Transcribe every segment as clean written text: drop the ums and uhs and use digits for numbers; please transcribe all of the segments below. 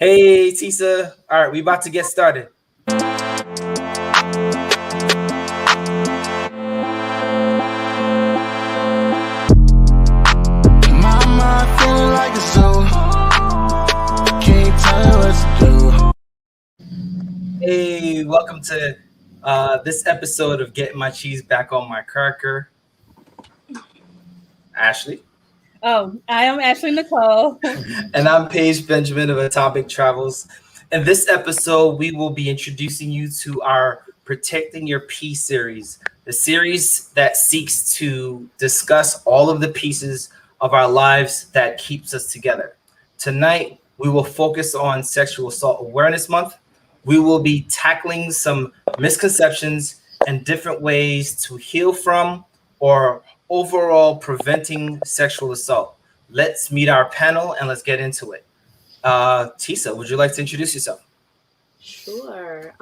Hey, Tisa. All right, we about to get started. Mama, feeling like a zoo. Can't tell you what to do. Hey, welcome to this episode of Getting My Cheese Back on My Cracker. Ashley. Oh, I am Ashley Nicole. And I'm Paige Benjamin of Atomic Travels. In this episode, we will be introducing you to our Protecting Your Peace series, the series that seeks to discuss all of the pieces of our lives that keeps us together. Tonight, we will focus on Sexual Assault Awareness Month. We will be tackling some misconceptions and different ways to heal from or overall preventing sexual assault. Let's meet our panel and let's get into it. Tisa, would you like to introduce yourself? Sure.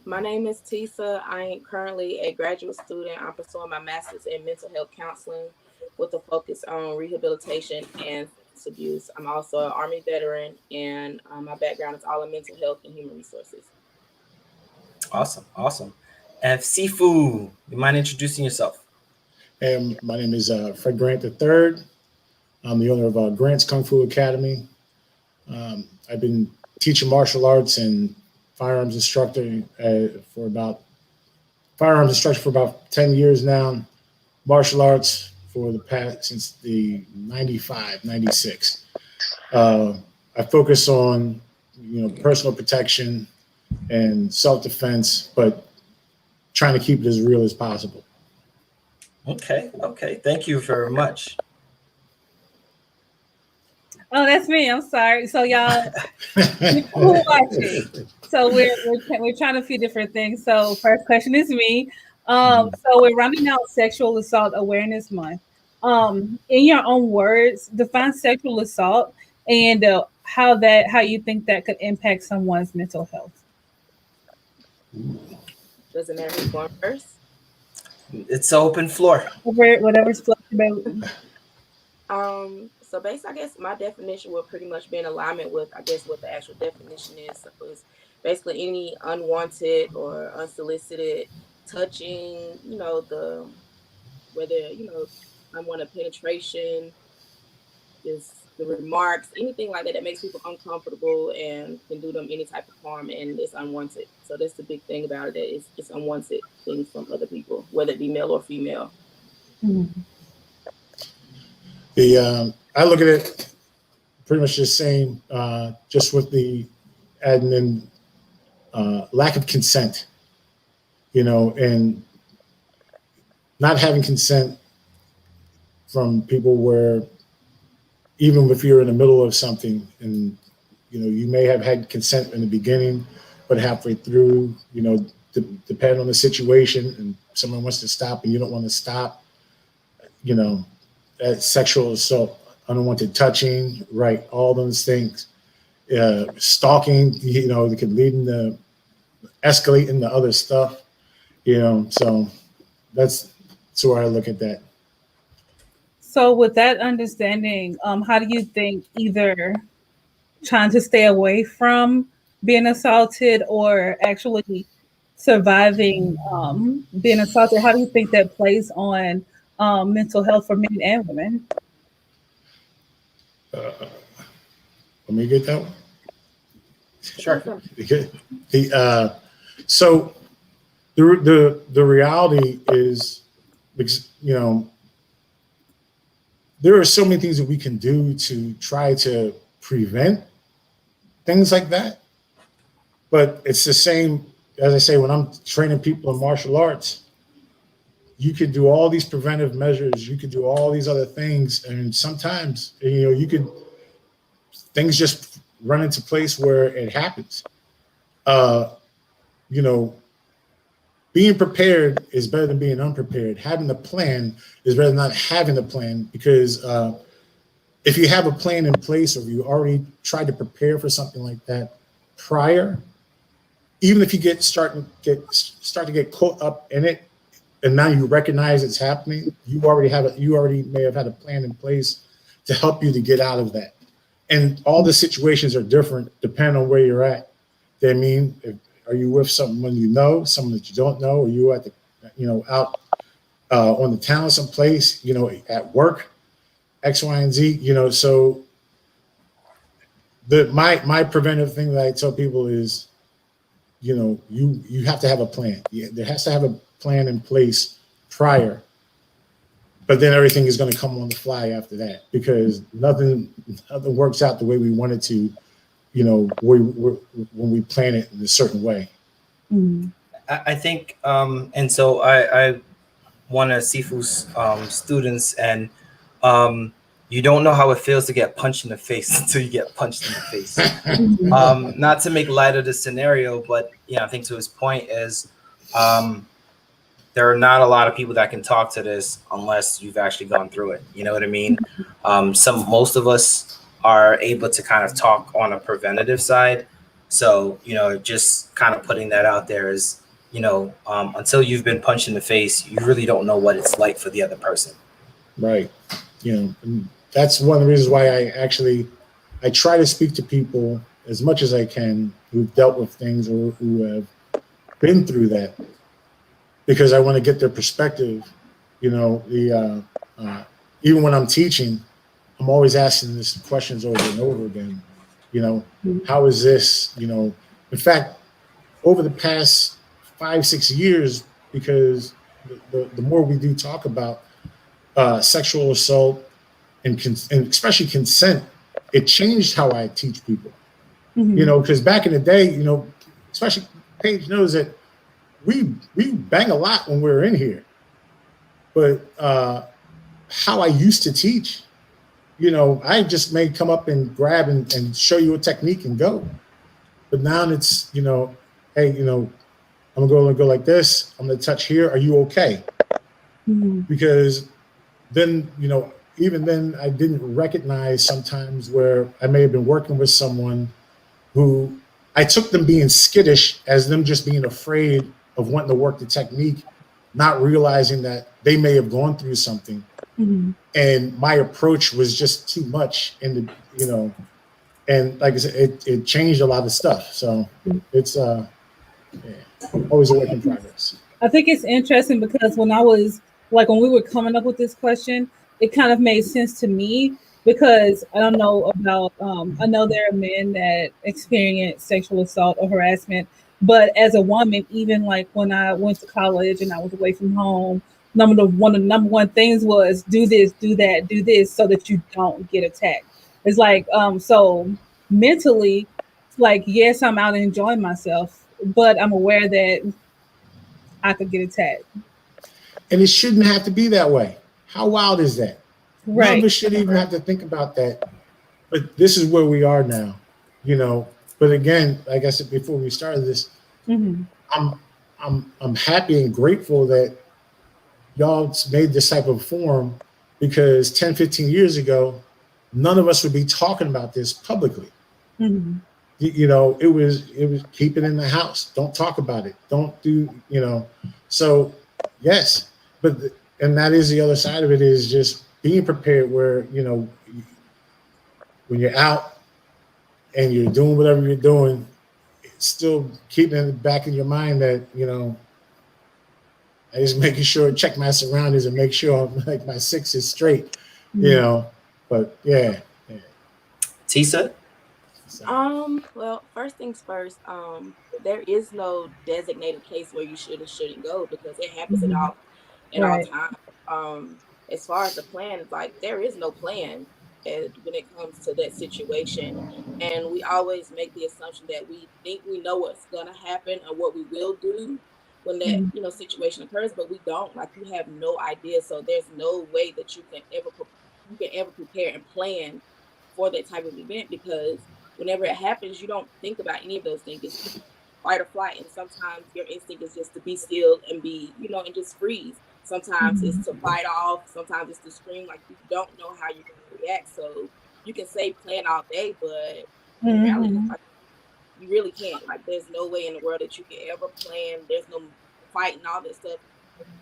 My name is Tisa. I am currently a graduate student. I'm pursuing my master's in mental health counseling with a focus on rehabilitation and substance abuse. I'm also an Army veteran, and my background is all in mental health and human resources. Awesome. And Sifu, you mind introducing yourself? And my name is Fred Grant III. I'm the owner of Grant's Kung Fu Academy. I've been teaching martial arts and firearms instructor for about 10 years now. Martial arts for the past since the 95, 96. I focus on personal protection and self-defense, but trying to keep it as real as possible. Okay. Thank you very much. Oh, that's me. I'm sorry. So y'all who watching? So we're trying a few different things. So first question is me. So we're rounding out Sexual Assault Awareness Month. In your own words, define sexual assault and how you think that could impact someone's mental health. Does it matter who's going first? It's an open floor. Whatever's flexible. So basically, I guess my definition would pretty much be in alignment with, I guess, what the actual definition is. So it's basically any unwanted or unsolicited touching, unwanted penetration, just the remarks, anything like that makes people uncomfortable and can do them any type of harm, and it's unwanted. So that's the big thing about it. It's unwanted things from other people, whether it be male or female. Mm-hmm. I look at it pretty much the same, just with the adding in lack of consent, and not having consent from people where even if you're in the middle of something and, you may have had consent in the beginning, but halfway through, depending on the situation and someone wants to stop and you don't want to stop, that sexual assault, unwanted touching, right? All those things, stalking, they could lead into escalating the other stuff, so that's where I look at that. So with that understanding, how do you think either trying to stay away from being assaulted or actually surviving being assaulted, how do you think that plays on mental health for men and women? Let me get that one. Sure. So the reality is, there are so many things that we can do to try to prevent things like that. But it's the same, as I say, when I'm training people in martial arts, you could do all these preventive measures, you could do all these other things. And sometimes, things just run into place where it happens. Being prepared is better than being unprepared. Having a plan is better than not having a plan, because if you have a plan in place or you already tried to prepare for something like that prior, even if you start to get caught up in it, and now you recognize it's happening, you already may have had a plan in place to help you to get out of that. And all the situations are different depending on where you're at. I mean, are you with someone you know, someone that you don't know? Are you at the, out on the town someplace, at work, X, Y, and Z, so my preventive thing that I tell people is, you have to have a plan. There has to have a plan in place prior, but then everything is going to come on the fly after that because nothing works out the way we want it to, when we plan it in a certain way. Mm-hmm. I think, and so I one of Sifu's students, and you don't know how it feels to get punched in the face until you get punched in the face. Not to make light of the scenario, but I think to his point is there are not a lot of people that can talk to this unless you've actually gone through it. You know what I mean? Most of us are able to kind of talk on a preventative side. So, just kind of putting that out there is, until you've been punched in the face, you really don't know what it's like for the other person. Right. And that's one of the reasons why I try to speak to people as much as I can who've dealt with things or who have been through that, because I want to get their perspective. Even when I'm teaching, I'm always asking this questions over and over again. How is this? In fact, over the past 5-6 years, because the more we do talk about sexual assault and especially consent, it changed how I teach people. Because back in the day, especially Paige knows that we bang a lot when we're in here, but how I used to teach, I just may come up and grab and show you a technique and go. But now it's, hey, I'm going to go like this. I'm going to touch here. Are you okay? Because then, even then I didn't recognize sometimes where I may have been working with someone who I took them being skittish as them just being afraid of wanting to work the technique, not realizing that they may have gone through something. And my approach was just too much and like I said, it changed a lot of stuff. So it's always a work in progress. I think it's interesting because when we were coming up with this question, it kind of made sense to me because I don't know about, I know there are men that experience sexual assault or harassment, but as a woman, even like when I went to college and I was away from home, one of the number one things was do this, do that, do this so that you don't get attacked. It's like, so mentally, like, yes, I'm out enjoying myself, but I'm aware that I could get attacked. And it shouldn't have to be that way. How wild is that? Right. None of us should even have to think about that. But this is where we are now, But again, like I said before we started this, I'm happy and grateful that y'all made this type of forum, because 10, 15 years ago, none of us would be talking about this publicly. It was keep it in the house. Don't talk about it. Don't do, So yes, and that is the other side of it, is just being prepared where, when you're out and you're doing whatever you're doing, still keeping in the back of your mind that, I just making sure, check my surroundings and make sure like my 6 is straight, but yeah. Tisa? Well, first things first, there is no designated place where you should and shouldn't go because it happens at all times. As far as the plan, it's like there is no plan when it comes to that situation, and we always make the assumption that we think we know what's gonna happen or what we will do when that situation occurs, but we don't. Like, you have no idea, so there's no way that you can ever prepare and plan for that type of event, because whenever it happens, you don't think about any of those things. It's fight or flight, and sometimes your instinct is just to be still and be, and just freeze. Sometimes it's to fight off. Sometimes it's to scream. Like, you don't know how you're going to react. So you can say plan all day, but in reality, like, you really can't. Like, there's no way in the world that you can ever plan. There's no fight and all that stuff.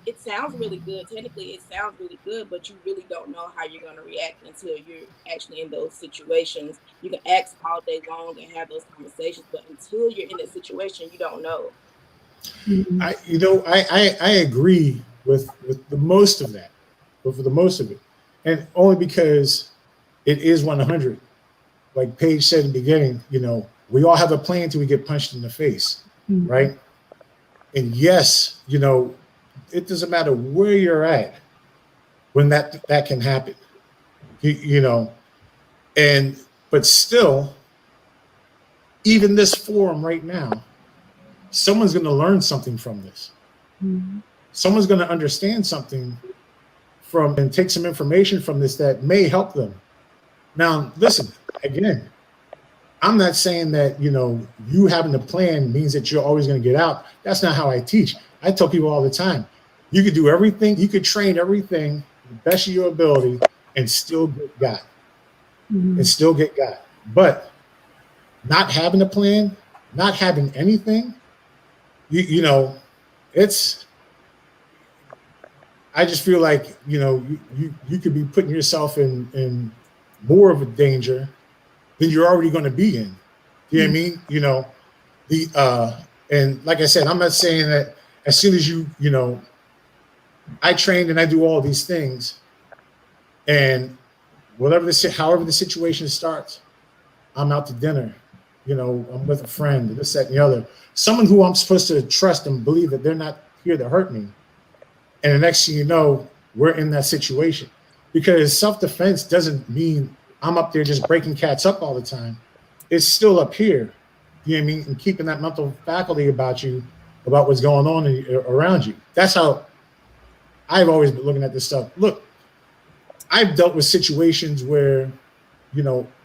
it sounds really good. Technically, it sounds really good, but you really don't know how you're going to react until you're actually in those situations. You can ask all day long and have those conversations, but until you're in that situation, you don't know. I agree with the most of that, but for the most of it, and only because it is 100. Like Paige said in the beginning, we all have a plan till we get punched in the face, right? And yes, it doesn't matter where you're at when that can happen, but still, even this forum right now, someone's going to learn something from this. Someone's going to understand something from and take some information from this that may help them. Now, listen, again, I'm not saying that, you having a plan means that you're always going to get out. That's not how I teach. I tell people all the time, you could do everything, you could train everything to the best of your ability and still get got. And still get got. But not having a plan, not having anything, I just feel like, you could be putting yourself in more of a danger than you're already going to be in. You know what I mean? And like I said, I'm not saying that as soon as I trained and I do all these things, and however the situation starts, I'm out to dinner, I'm with a friend, this, that, and the other, someone who I'm supposed to trust and believe that they're not here to hurt me. And the next thing you know, we're in that situation, because self-defense doesn't mean I'm up there just breaking cats up all the time. It's still up here, you know what I mean? And keeping that mental faculty about what's going on around you. That's how I've always been looking at this stuff. Look, I've dealt with situations where,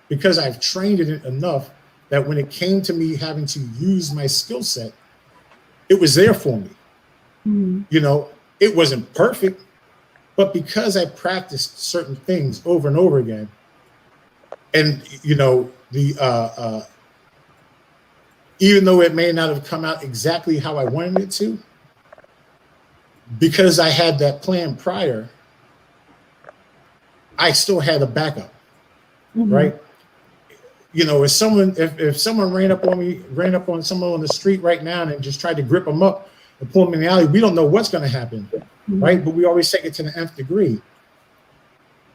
because I've trained in it enough that when it came to me having to use my skill set, it was there for me. It wasn't perfect, but because I practiced certain things over and over again, and even though it may not have come out exactly how I wanted it to, because I had that plan prior, I still had a backup, right? If someone ran up on someone on the street right now and just tried to grip them up and pull them in the alley, we don't know what's going to happen, right? But we always take it to the nth degree.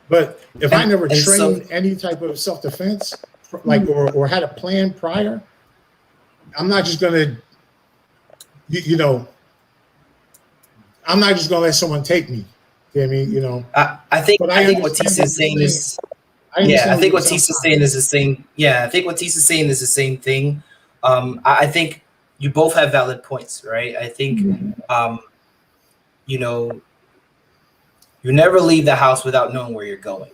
But if I never trained any type of self-defense, or had a plan prior, I'm not just going to, I'm not just going to let someone take me. You know what I mean? I think what Tisa's saying is, I think what Tisa's saying is the same. Yeah, I think what Tisa's saying is the same thing. I think you both have valid points, right? I think, you never leave the house without knowing where you're going,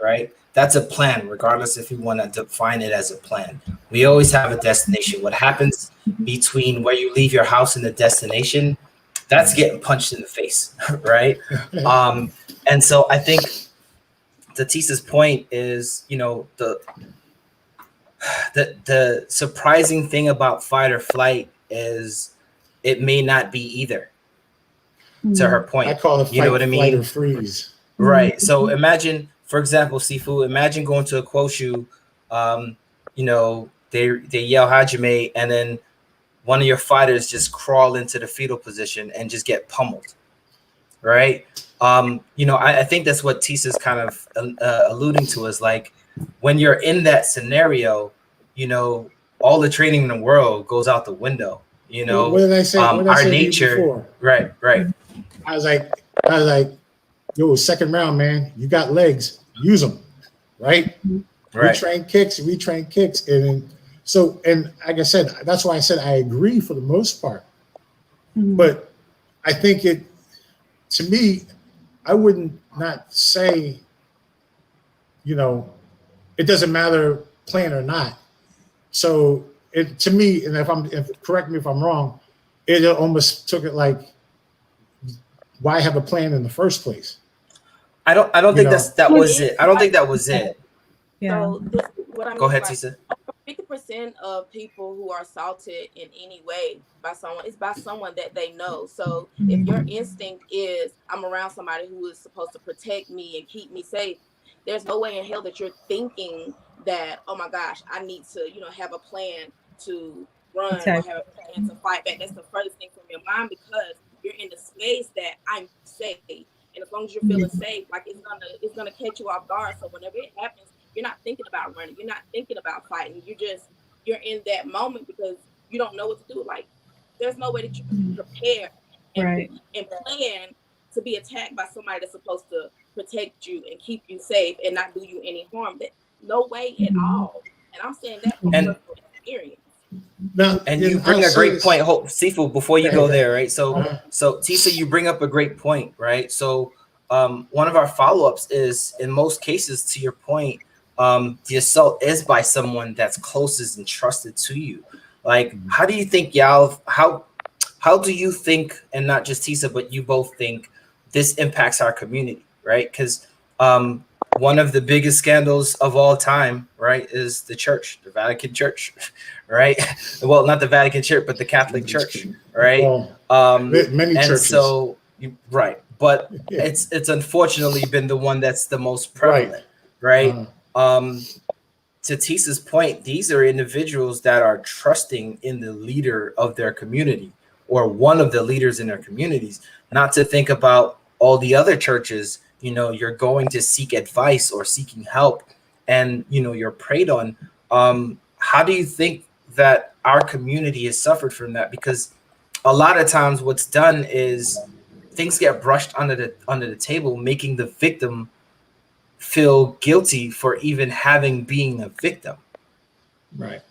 right? That's a plan, regardless if you want to define it as a plan. We always have a destination. What happens between where you leave your house and the destination, that's getting punched in the face, right? And so I think to Tisa's point is, the surprising thing about fight or flight is it may not be either. To her point, I call it fight, flight, or freeze. Right. So imagine, for example, Sifu, imagine going to a Quoshu, they yell Hajime, and then one of your fighters just crawl into the fetal position and just get pummeled, right? I think that's what Tisa's kind of alluding to, is like, when you're in that scenario, all the training in the world goes out the window. What did I say? Our nature, right. I was like, yo, second round, man, you got legs, use them, right? We train kicks, and like I said, that's why I said I agree for the most part. But I think to me, I wouldn't not say, it doesn't matter plan or not. So to me, and correct me if I'm wrong, it almost took it like, why have a plan in the first place? I don't think that was it. I don't think that was it. Yeah. So what I mean, Go ahead, like, Tisa. 50% 90% of people who are assaulted in any way by someone is by someone that they know. So if your instinct is, I'm around somebody who is supposed to protect me and keep me safe, there's no way in hell that you're thinking that, oh my gosh, I need to, have a plan to run or Okay. have a plan to fight back. That's the furthest thing from your mind, because you're in the space that I'm safe. And as long as you're feeling safe, like it's gonna catch you off guard. So whenever it happens, you're not thinking about running. You're not thinking about fighting. You're in that moment because you don't know what to do. Like, there's no way that you can prepare and Right. and plan to be attacked by somebody that's supposed to protect you and keep you safe and not do you any harm. That no way at all. And I'm saying that from And personal experience. Now, And you bring a great point, Sifu, before you go there, right? So Tisa, you bring up a great point, right? So one of our follow-ups is, in most cases, to your point, the assault is by someone that's closest and trusted to you. Like, how do you think, y'all, how do you think, and not just Tisa, but you both think this impacts our community, right? Because one of the biggest scandals of all time, right, is the church, the Vatican Church, right? Well, not the Vatican Church, but the Catholic Church, right? Many and churches. So, right. But it's unfortunately been the one that's the most prevalent, right? To Tisa's point, these are individuals that are trusting in the leader of their community or one of the leaders in their communities, not to think about all the other churches. You're going to seek advice or seeking help, and you're preyed on. How do you think that our community has suffered from that? Because a lot of times what's done is things get brushed under the table, making the victim feel guilty for even being a victim. Right.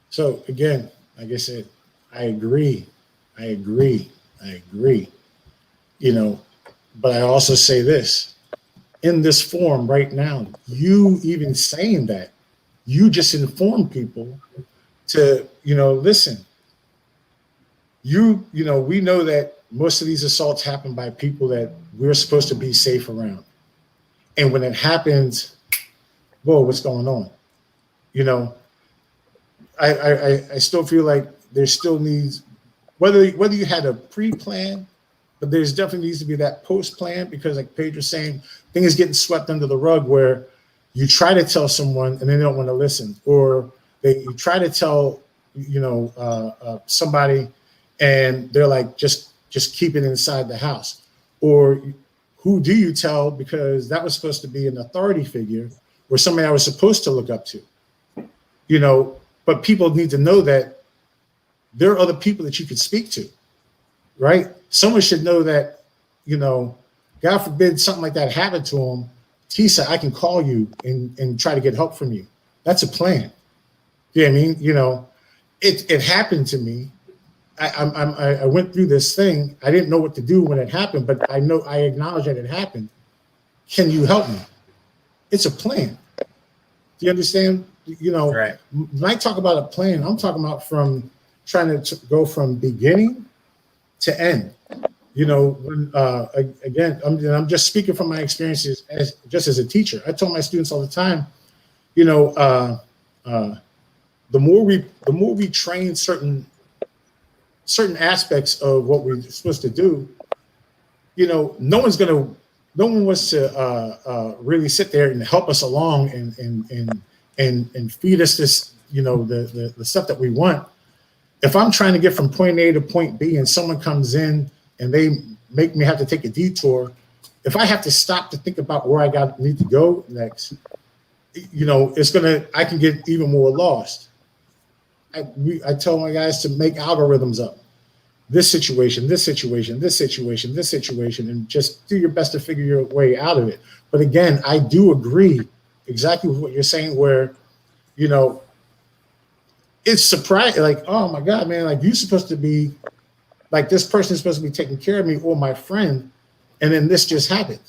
So again, like I said, I agree. But I also say this, in this forum right now, you even saying that, you just inform people to, listen, we know that most of these assaults happen by people that we're supposed to be safe around. And when it happens, whoa, what's going on? I still feel like there still needs, whether you had a pre-plan, but there's definitely needs to be that post-plan, because like Paige was saying, things getting swept under the rug where you try to tell someone and they don't want to listen, or you try to tell somebody and they're like, just keep it inside the house. Or who do you tell, because that was supposed to be an authority figure or somebody I was supposed to look up to, but people need to know that there are other people that you could speak to, right? Someone should know that, God forbid something like that happened to them. Tisa, I can call you and try to get help from you. That's a plan. Yeah, I mean, it happened to me. I went through this thing. I didn't know what to do when it happened, but I acknowledge that it happened. Can you help me? It's a plan. Do you understand? Right. When I talk about a plan, I'm talking about from trying to go from beginning to end. When again, I'm just speaking from my experiences as a teacher. I tell my students all the time, the more we train certain aspects of what we're supposed to do, no one wants to really sit there and help us along and feed us this, the stuff that we want. If I'm trying to get from point A to point B and someone comes in and they make me have to take a detour, if I have to stop to think about where I need to go next, I can get even more lost. I tell my guys to make algorithms up. This situation, and just do your best to figure your way out of it. But again, I do agree exactly with what you're saying, where, it's surprising, like, oh my God, man, like, you're supposed to be, like, this person is supposed to be taking care of me or my friend, and then this just happened.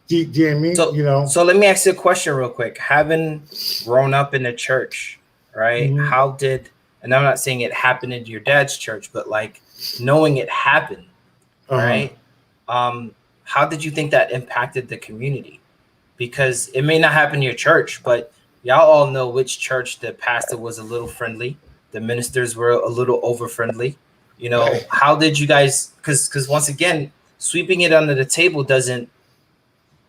Do you know what I mean? So let me ask you a question real quick. Having grown up in the church, right? Mm-hmm. How did, and I'm not saying it happened in your dad's church, but like knowing it happened, right? How did you think that impacted the community? Because it may not happen in your church, but y'all all know which church the pastor was a little friendly, the ministers were a little over friendly. You know, Right. how did you guys? Because once again, sweeping it under the table doesn't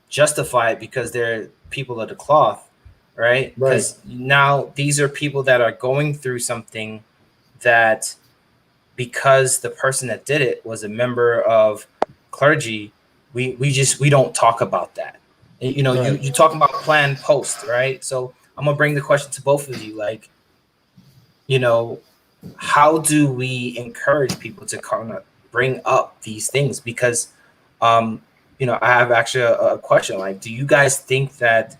justify it because they're people of the cloth, right? Right. Because now these are people that are going through something that, because the person that did it was a member of clergy, we don't talk about that. You know, Right. you talking about planned post, right? So I'm gonna bring the question to both of you, like, you know, how do we encourage people to kind of bring up these things? Because um I have actually a question, like, do you guys think that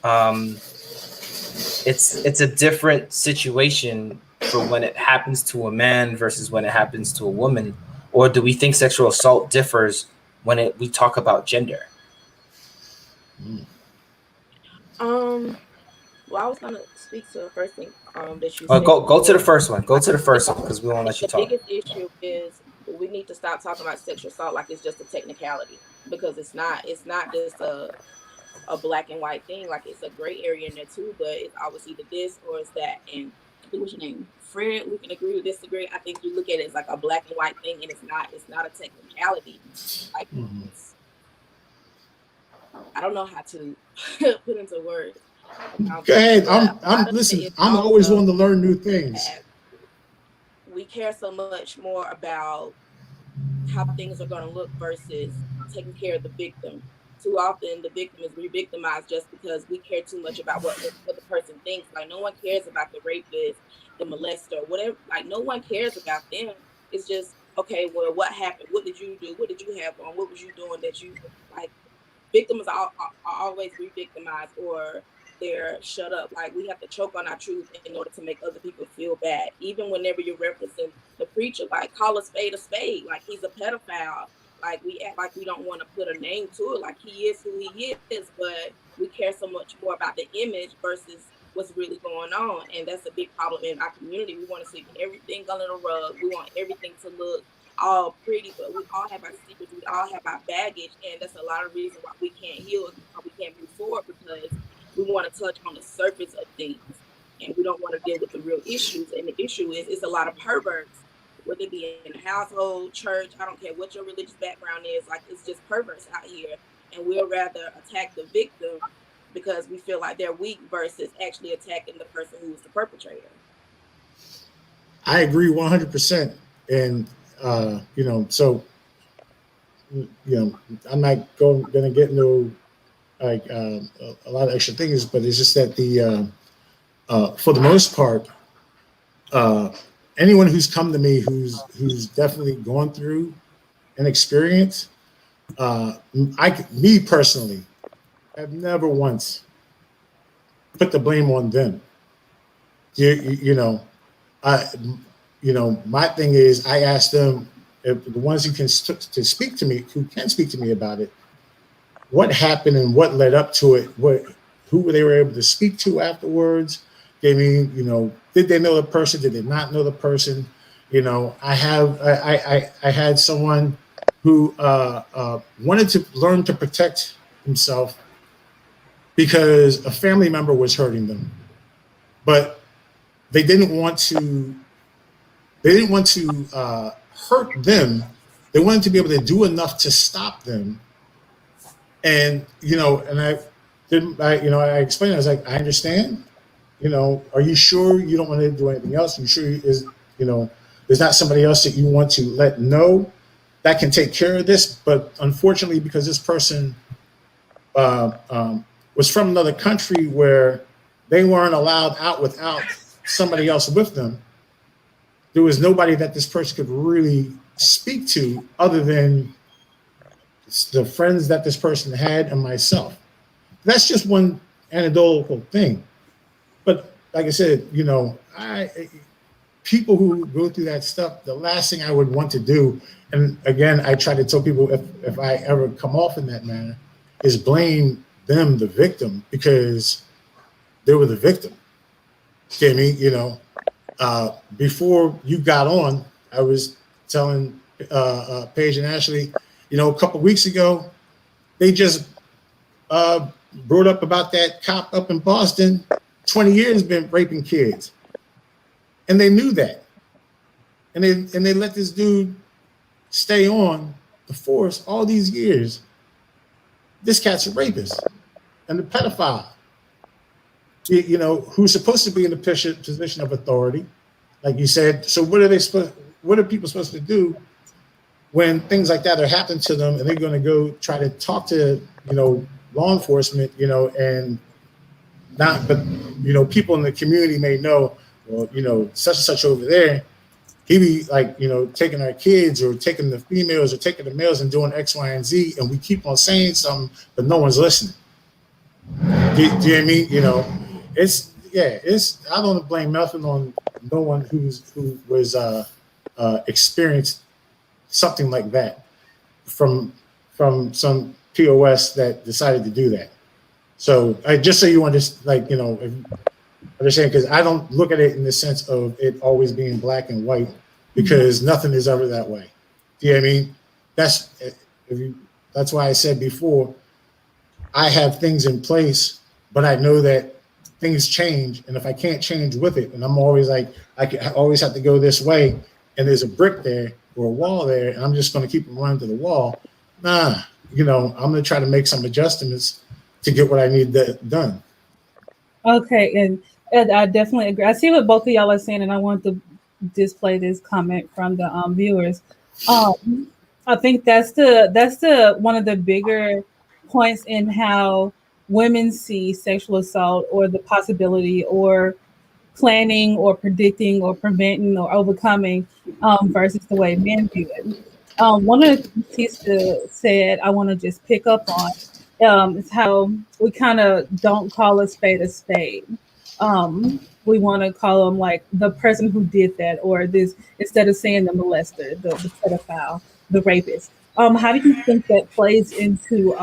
um it's a different situation for when it happens to a man versus when it happens to a woman, or do we think sexual assault differs when we talk about gender? Well, I was gonna speak to the first thing that you Or said. go to the first one. Go I to the think first one because we won't let you the talk. biggest issue is we need to stop talking about sexual assault like it's just a technicality, because it's not. It's not just a black and white thing. Like, it's a gray area in there too, but it's always either this or it's that. And I think, what's your name, Fred? We can agree or disagree. I think you look at it as like a black and white thing, and it's not. It's not a technicality. Like, Mhm. I don't know how to put into words. Go ahead. But a I'm lot of it listen. is I'm always also wanting to learn new things. that we care so much more about how things are going to look versus taking care of the victim. Too often, the victim is re-victimized just because we care too much about what the person thinks. Like, no one cares about the rapist, the molester, whatever. Like, no one cares about them. It's just, okay, well, what happened? What did you do? What did you have on? What was you doing that you like? Victims are always re-victimized, or they're shut up. Like, we have to choke on our truth in order to make other people feel bad. Even whenever you're referencing the preacher, like, call a spade a spade. Like, he's a pedophile. Like, we act like we don't want to put a name to it. Like, he is who he is, but we care so much more about the image versus what's really going on. And that's a big problem in our community. We want to sweep everything under the rug. We want everything to look all pretty, but we all have our secrets, we all have our baggage, and that's a lot of reason why we can't heal and why we can't move forward, because we want to touch on the surface of things and we don't want to deal with the real issues. And the issue is it's a lot of perverts, whether it be in a household, church, I don't care what your religious background is, like, it's just perverts out here, and we'll rather attack the victim because we feel like they're weak versus actually attacking the person who is the perpetrator. I agree 100%. And so I'm not going to get into like a lot of extra things, but it's just that for the most part, anyone who's come to me who's definitely gone through an experience, me personally, have never once put the blame on them. My thing is, I ask them, if the ones who can to speak to me, who can speak to me about it, what happened and what led up to it, who they were able to speak to afterwards. I mean, did they know the person? Did they not know the person? I had someone who wanted to learn to protect himself because a family member was hurting them, but they didn't want to hurt them. They wanted to be able to do enough to stop them. And I explained. I was like, I understand. Are you sure you don't want to do anything else? Are you sure there's not somebody else that you want to let know that can take care of this? But unfortunately, because this person was from another country where they weren't allowed out without somebody else with them, there was nobody that this person could really speak to other than the friends that this person had and myself. That's just one anecdotal thing. But like I said, people who go through that stuff, the last thing I would want to do, and again, I try to tell people if I ever come off in that manner, is blame them, the victim, because they were the victim. Okay, before you got on, I was telling Paige and Ashley, a couple of weeks ago, they just brought up about that cop up in Boston, 20 years been raping kids. And they knew that. And they let this dude stay on the force all these years. This cat's a rapist and a pedophile, you know, who's supposed to be in a position of authority, like you said. So what are people supposed to do when things like that are happening to them, and they're going to go try to talk to, you know, law enforcement, you know, and not, but, you know, people in the community may know, well, you know, such and such over there, he be like, you know, taking our kids or taking the females or taking the males and doing X, Y, and Z, and we keep on saying something, but no one's listening. Do you know what I mean? You know, I don't blame nothing on no one who was experienced something like that from some POS that decided to do that. So just so you understand, like, you know, understand, because I don't look at it in the sense of it always being black and white, because nothing is ever that way. Do you know what I mean? That's why I said before, I have things in place, but I know that things change, and if I can't change with it, and I'm always like, I always have to go this way, and there's a brick there or a wall there, and I'm just going to keep them running to the wall. Nah, you know, I'm going to try to make some adjustments to get what I need done. Okay, and I definitely agree. I see what both of y'all are saying, and I want to display this comment from the viewers. I think that's the one of the bigger points in how women see sexual assault, or the possibility, or planning, or predicting, or preventing, or overcoming, versus the way men view it. One of the things Tisa said I want to just pick up on is how we kind of don't call a spade a spade. We want to call them like the person who did that, or this, instead of saying the molester, the pedophile, the rapist. How do you think that plays into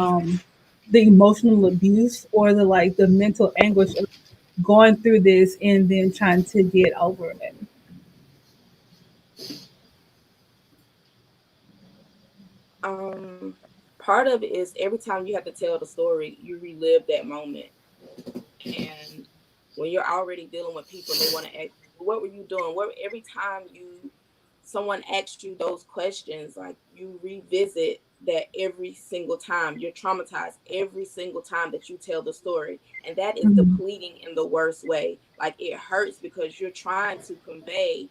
the emotional abuse, or the mental anguish of going through this and then trying to get over it? Part of it is every time you have to tell the story, you relive that moment. And when you're already dealing with people and they want to ask, what were you doing? Every time someone asks you those questions, like, you revisit that every single time. You're traumatized every single time that you tell the story. And that is depleting in the worst way. Like, it hurts because you're trying to convey,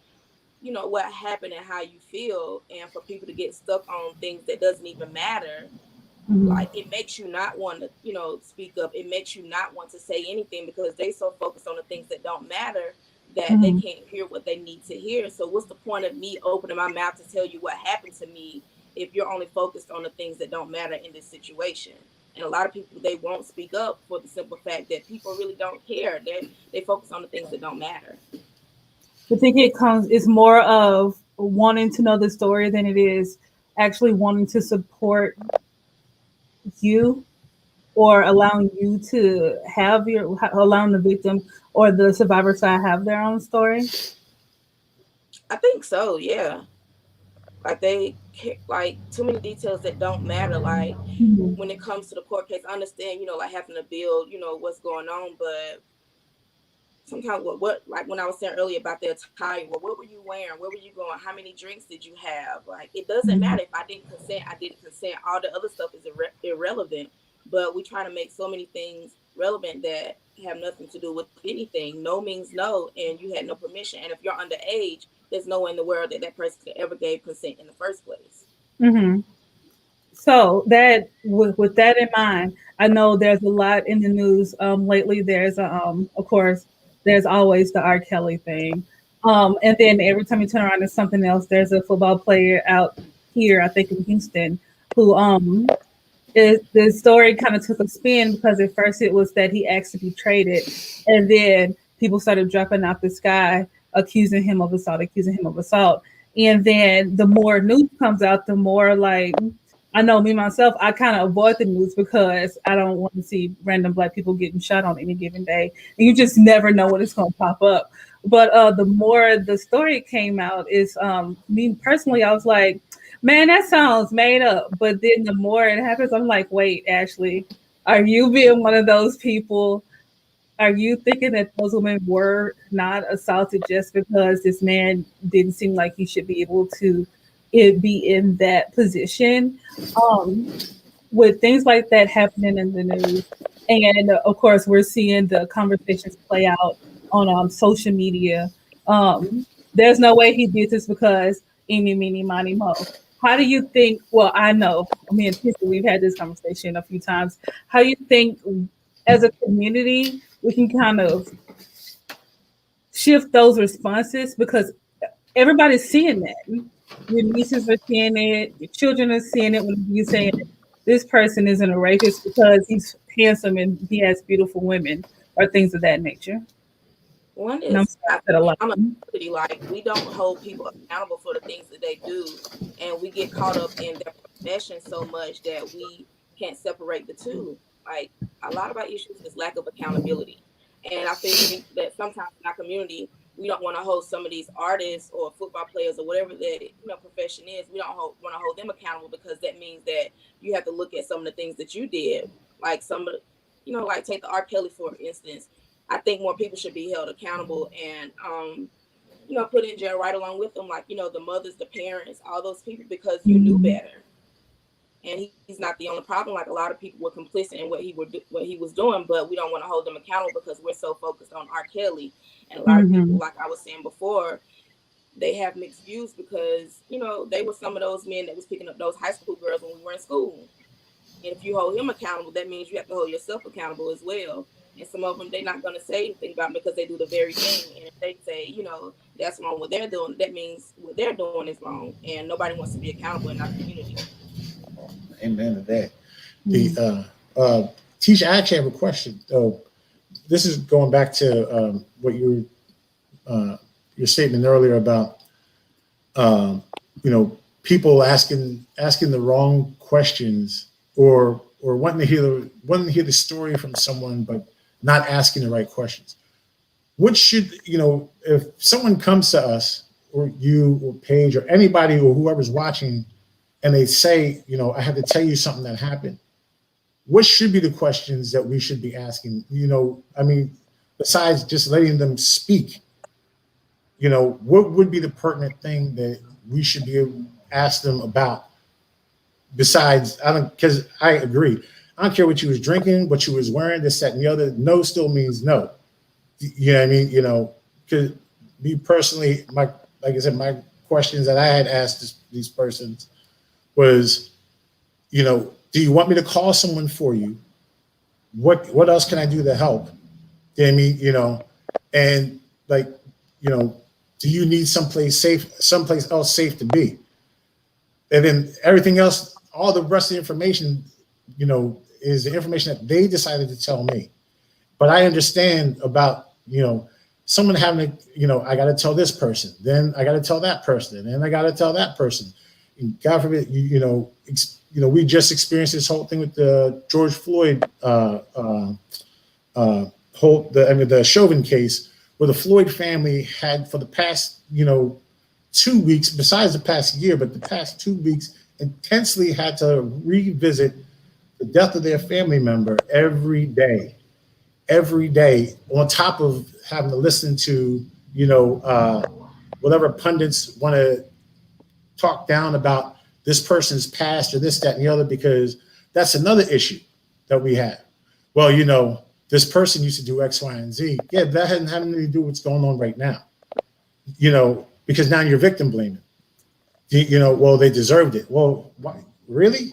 you know, what happened and how you feel, and for people to get stuck on things that doesn't even matter, like, it makes you not want to, you know, speak up. It makes you not want to say anything, because they so focused on the things that don't matter that they can't hear what they need to hear. So what's the point of me opening my mouth to tell you what happened to me if you're only focused on the things that don't matter in this situation? And a lot of people, they won't speak up for the simple fact that people really don't care. They focus on the things that don't matter. I think it's more of wanting to know the story than it is actually wanting to support you, or allowing you to have allowing the victim or the survivor side have their own story. I think so, yeah. Like, too many details that don't matter. Like, when it comes to the court case, I understand, you know, like, having to build, you know, what's going on, but sometimes what like when I was saying earlier about the attire, well, what were you wearing? Where were you going? How many drinks did you have? Like, it doesn't matter. If I didn't consent, I didn't consent. All the other stuff is irrelevant. But we try to make so many things relevant that have nothing to do with anything. No means no, and you had no permission. And if you're underage, there's no way in the world that person could ever gave consent in the first place. So that, with that in mind, I know there's a lot in the news lately. There's of course, there's always the R. Kelly thing, and then every time you turn around, there's something else. There's a football player out here, I think in Houston, who the story kind of took a spin, because at first it was that he asked to be traded, and then people started dropping out the sky, accusing him of assault. And then the more news comes out, the more, like, I know me myself, I kind of avoid the news because I don't want to see random Black people getting shot on any given day. And you just never know when it's going to pop up. But the more the story came out, is me personally, I was like, man, that sounds made up. But then the more it happens, I'm like, wait, Ashley, Are you being one of those people? Are you thinking that those women were not assaulted just because this man didn't seem like he should be able to be in that position? Um, with things like that happening in the news, and of course, we're seeing the conversations play out on social media. There's no way he did this because eeny, meeny, miny, mo. How do you think? Well, I know me and Tissa, we've had this conversation a few times. How do you think, as a community, we can kind of shift those responses because everybody's seeing that. Your nieces are seeing it, your children are seeing it when you saying this person isn't a rapist because he's handsome and he has beautiful women or things of that nature. One And I'm is, sorry, I I said a think lot. I'm a pretty like we don't hold people accountable for the things that they do, and we get caught up in their profession so much that we can't separate the two. Like a lot of our issues is lack of accountability, and I think that sometimes in our community we don't want to hold some of these artists or football players or whatever their profession is. We don't want to hold them accountable because that means that you have to look at some of the things that you did, like some of the, like take the R. Kelly for instance. I think more people should be held accountable and put in jail right along with them, like, the mothers, the parents, all those people, because you knew Mhm. better. And he's not the only problem. Like a lot of people were complicit in what he was doing, but we don't want to hold them accountable because we're so focused on R. Kelly. And a lot of people, Mhm. like I was saying before, they have mixed views because, they were some of those men that was picking up those high school girls when we were in school. And if you hold him accountable, that means you have to hold yourself accountable as well. And some of them, they're not going to say anything about it because they do the very thing. And if they say, that's wrong what they're doing, that means what they're doing is wrong. And nobody wants to be accountable in our community. Amen to that. The Mhm. Tisha, I actually have a question. This is going back to what your statement earlier about um, people asking the wrong questions or wanting to hear the story from someone but not asking the right questions. What should if someone comes to us or you or Paige or anybody or whoever's watching and they say, I have to tell you something that happened, what should be the questions that we should be asking? I mean, besides just letting them speak, what would be the pertinent thing that we should be able to ask them about? Besides, I don't, because I agree. I don't care what you was drinking, what you was wearing, this, that, and the other. No still means no. You know what I mean? Because me personally, like I said, my questions that I had asked these persons was, do you want me to call someone for you? What else can I do to help? You know what I mean? And like, you know, do you need someplace else safe to be? And then everything else, all the rest of the information, is the information that they decided to tell me. But I understand about, someone having to, I got to tell this person, then I got to tell that person, and then I got to tell that person. And God forbid, we just experienced this whole thing with the George Floyd the Chauvin case, where the Floyd family had for the past 2 weeks, besides the past year, but the past 2 weeks, intensely had to revisit the death of their family member every day, on top of having to listen to whatever pundits want to talk down about this person's past or this, that, and the other, because that's another issue that we have. Well, this person used to do X, Y, and Z. Yeah, that hadn't had anything to do with what's going on right now. Because now you're victim blaming. Well, they deserved it. Well, why? Really?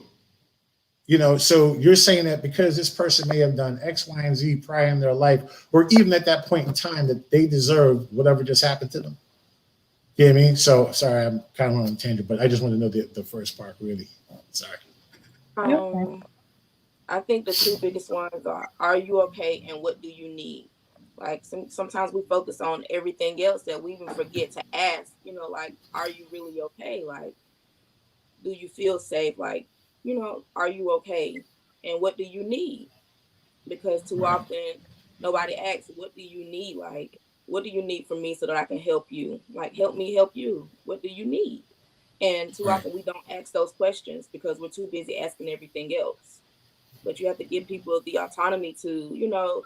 So you're saying that because this person may have done X, Y, and Z prior in their life, or even at that point in time, that they deserve whatever just happened to them. You know what I mean? So sorry, I'm kind of on a tangent, but I just want to know the first part, really. Sorry. Okay. I think the two biggest ones are you okay and what do you need? Like sometimes we focus on everything else that we even forget to ask, like, are you really okay? Like, do you feel safe? Like, are you okay? And what do you need? Because too Right. often nobody asks, what do you need? Like, what do you need from me so that I can help you? Like, help me help you. What do you need? And too Right. often we don't ask those questions because we're too busy asking everything else. but you have to give people the autonomy to, you know,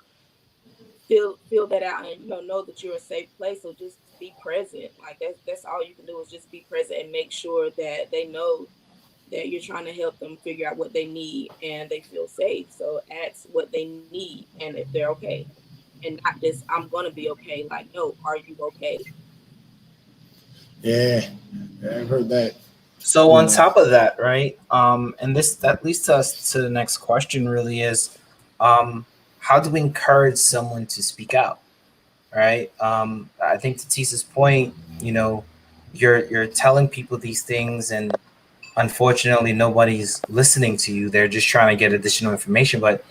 feel that out and, you know that you're a safe place. So just be present. Like that's all you can do is just be present and make sure that they know that you're trying to help them figure out what they need and they feel safe. So ask what they need and if they're okay. And not just I'm gonna be okay. Like, no, are you okay? Yeah, I've heard that. So You on know, top of that, right? And this that leads to us to the next question. Really is, how do we encourage someone to speak out? Right. I think to Tisa's point, you know, you're telling people these things, and unfortunately, nobody's listening to you. They're just trying to get additional information. But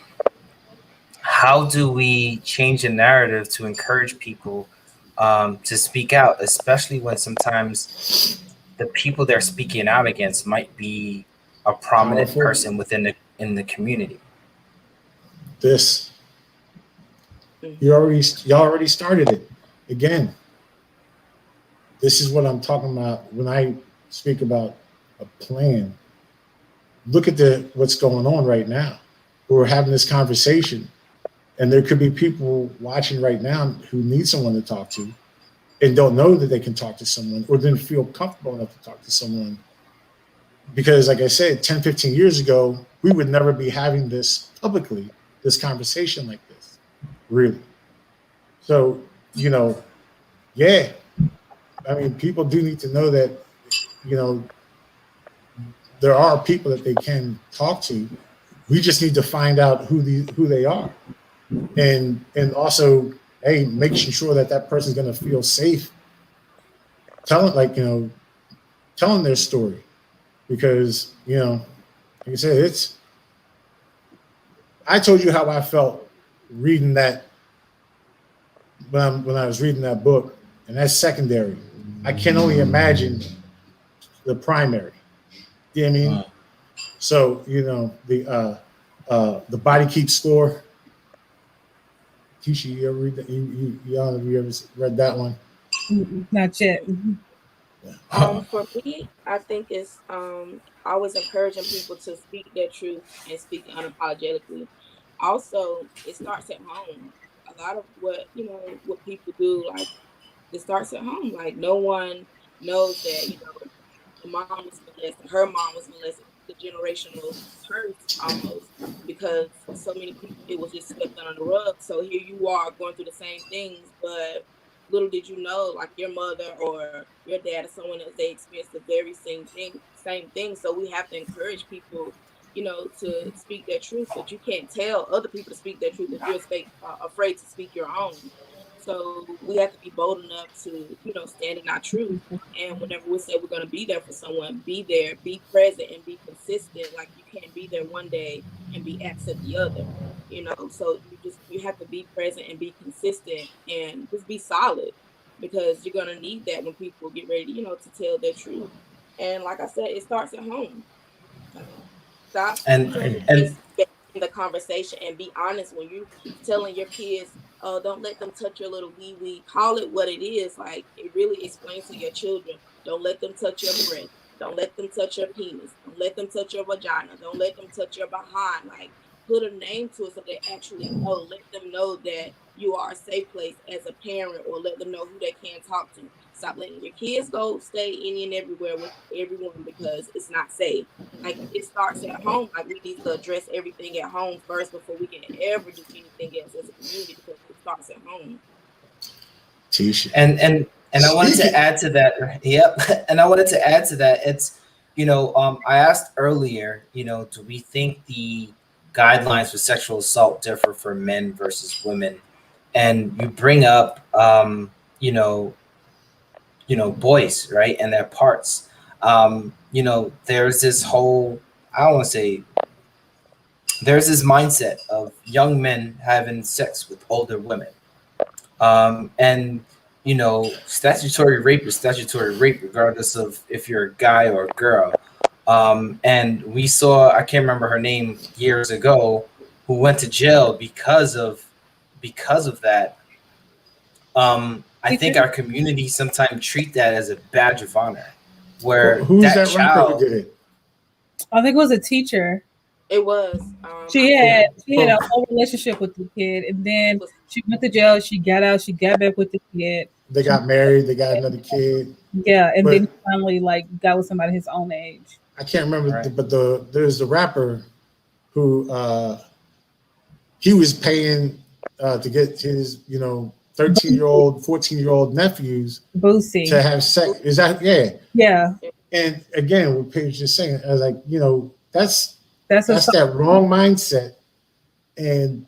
how do we change the narrative to encourage people to speak out, especially when sometimes the people they're speaking out against might be a prominent powerful. person within the community? This Mm-hmm. y'all already started it. Again, this is what I'm talking about when I speak about a plan. Look at what's going on right now. We're having this conversation, and there could be people watching right now who need someone to talk to and don't know that they can talk to someone or didn't feel comfortable enough to talk to someone. Because like I said, 10, 15 years ago, we would never be having this publicly, this conversation like this, really. So, you know, yeah, I mean, people do need to know that, you know, there are people that they can talk to. We just need to find out who they are, and also, hey, making sure that person's going to feel safe, telling their story, because like I said, I told you how I felt reading that when I was reading that book, and that's secondary. I can only imagine the primary. You know what I mean? So the body keeps score. Tisha, you ever read that? Y'all, have you ever read that one? Not yet. For me, I think it's always encouraging people to speak their truth and speak unapologetically. Also, it starts at home. A lot of what people do, like, it starts at home. Like, no one knows that the mom was molested, her mom was molested, the generational curse almost, because so many people, it was just swept under the rug. So here you are going through the same things, but little did you know, like your mother or your dad or someone else, they experienced the very same thing. So we have to encourage people, to speak their truth, but you can't tell other people to speak their truth if you're afraid to speak your own. So we have to be bold enough to, stand in our truth. And whenever we say we're going to be there for someone, be there, be present, and be consistent. Like, you can't be there one day and be absent the other. So you have to be present and be consistent and just be solid, because you're going to need that when people get ready, to tell their truth. And like I said, it starts at home. Stop And just in the conversation and be honest when you telling your kids, oh, don't let them touch your little wee wee. Call it what it is. Like, it really explains to your children. Don't let them touch your breast. Don't let them touch your penis. Don't let them touch your vagina. Don't let them touch your behind. Like, put a name to it so they actually know. Let them know that you are a safe place as a parent, or let them know who they can talk to. Stop letting your kids go stay any and everywhere with everyone, because it's not safe. Like, it starts at home. Like, we need to address everything at home first before we can ever do anything else as a community, because it starts at home. Tisha. And I wanted to add to that. Yep. And I wanted to add to that. It's, I asked earlier, do we think the guidelines for sexual assault differ for men versus women? And you bring up, boys, right, and their parts. There's this whole, I don't want to say, there's this mindset of young men having sex with older women. And statutory rape is statutory rape, regardless of if you're a guy or a girl. And we saw, I can't remember her name, years ago, who went to jail because of that. I think our community sometimes treat that as a badge of honor, where Who's that child, who did it? I think it was a teacher. It was. She I had But, she had a but whole relationship with the kid, and it then was. she went to jail. She got out. She got back with the kid. they got married. They got another kid. Yeah, and then But he finally like got with somebody his own age. I can't remember. Right. But there's the rapper who he was paying to get his 13-year-old, 14-year-old nephews to Boosie. have sex. Is that yeah? Yeah, And again, what Paige just saying, I was like, that's a that's that wrong mindset, and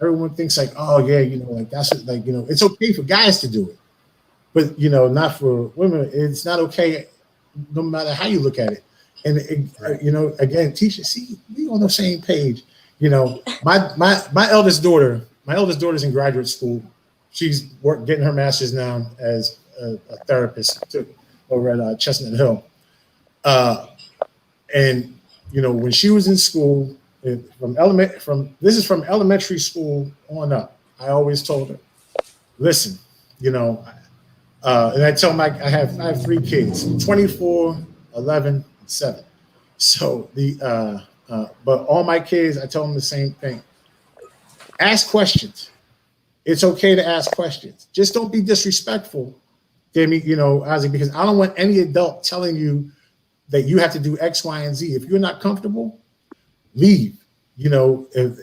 everyone thinks like, oh yeah, like that's what, like it's okay for guys to do it, but not for women. It's not okay, no matter how you look at it. And Right. again, teacher, see, we on the same page. My eldest daughter's in graduate school. She's getting her master's now as a therapist over at Chestnut Hill. And when she was in school, this is from elementary school on up. I always told her, listen, and I tell I have 3 kids, 24, 11, and 7. So but all my kids, I tell them the same thing. Ask questions. It's okay to ask questions. Just don't be disrespectful. Isaac, because I don't want any adult telling you that you have to do X, Y, and Z. If you're not comfortable, leave. If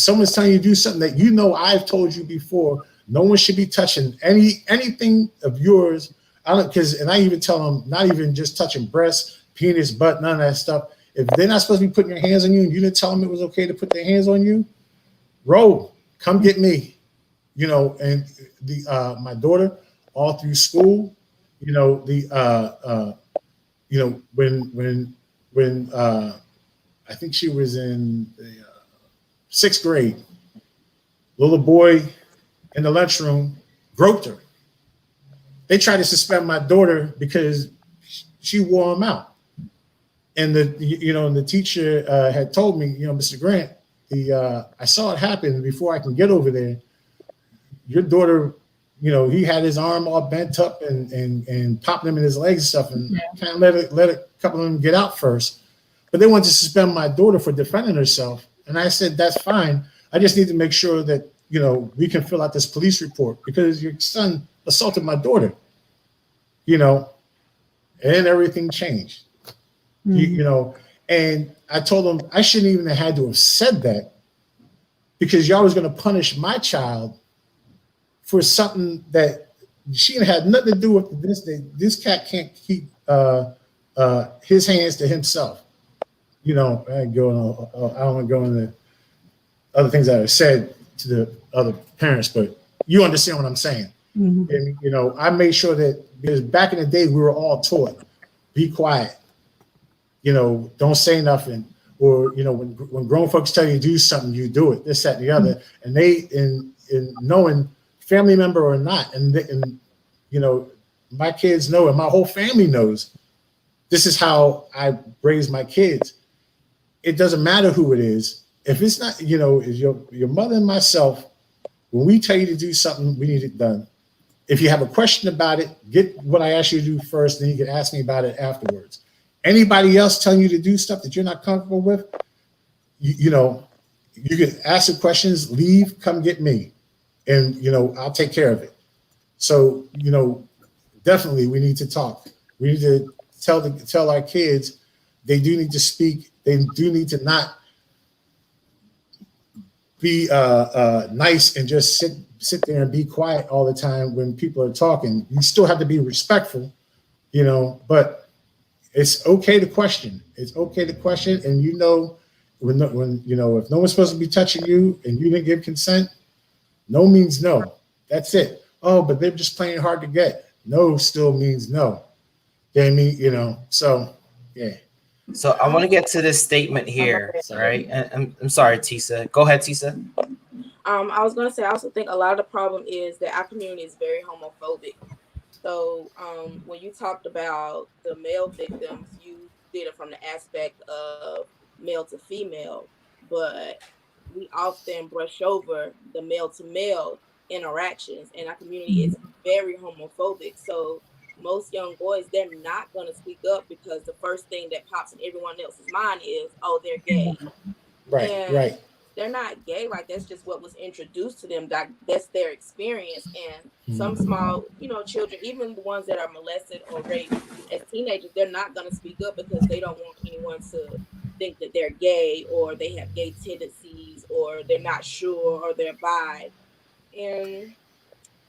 someone's telling you to do something that I've told you before, no one should be touching anything of yours. And I even tell them not even just touching breasts, penis, butt, none of that stuff. If they're not supposed to be putting your hands on you and you didn't tell them it was okay to put their hands on you, roll, come get me. And my daughter all through school, when I think she was in the 6th grade, little boy in the lunchroom groped her. They tried to suspend my daughter because she wore him out. And the teacher had told me, Mr. Grant, I saw it happen before I can get over there. Your daughter, he had his arm all bent up and popped him in his legs and stuff, and kind of let a couple of them get out first. But they wanted to suspend my daughter for defending herself. And I said, that's fine. I just need to make sure that, we can fill out this police report because your son assaulted my daughter, and everything changed. Mhm. And I told them I shouldn't even have had to have said that because y'all was going to punish my child for something that she had nothing to do with. This cat can't keep his hands to himself. I don't want to go into other things that I said to the other parents, but you understand what I'm saying. Mhm. And I made sure that because back in the day we were all taught, be quiet. Don't say nothing. Or when grown folks tell you to do something, you do it. This, that, and the other. And they in knowing family member or not, and my kids know, and my whole family knows. This is how I raise my kids. It doesn't matter who it is. If it's not, is your mother and myself. When we tell you to do something, we need it done. If you have a question about it, get what I asked you to do first, then you can ask me about it afterwards. Anybody else telling you to do stuff that you're not comfortable with, you can ask the questions, leave, come get me, and I'll take care of it. So definitely we need to talk. We need to tell our kids they do need to speak. They do need to not be nice and just sit there and be quiet all the time when people are talking. You still have to be respectful, but it's okay to question. It's okay to question, and when if no one's supposed to be touching you and you didn't give consent, no means no. That's it. Oh, but they're just playing hard to get. No still means no. So yeah. So I want to get to this statement here, right? And I'm sorry, Tisa. Go ahead, Tisa. I was gonna say I also think a lot of the problem is that our community is very homophobic. So when you talked about the male victims, you did it from the aspect of male to female, but we often brush over the male to male interactions, and our community is very homophobic. So most young boys, they're not going to speak up because the first thing that pops in everyone else's mind is, oh, they're gay. Right, And right. they're not gay. Like, that's just what was introduced to them. That's their experience. And some Mm-hmm. small, children, even the ones that are molested or raped as teenagers, they're not going to speak up because they don't want anyone to think that they're gay or they have gay tendencies or they're not sure or they're bi. And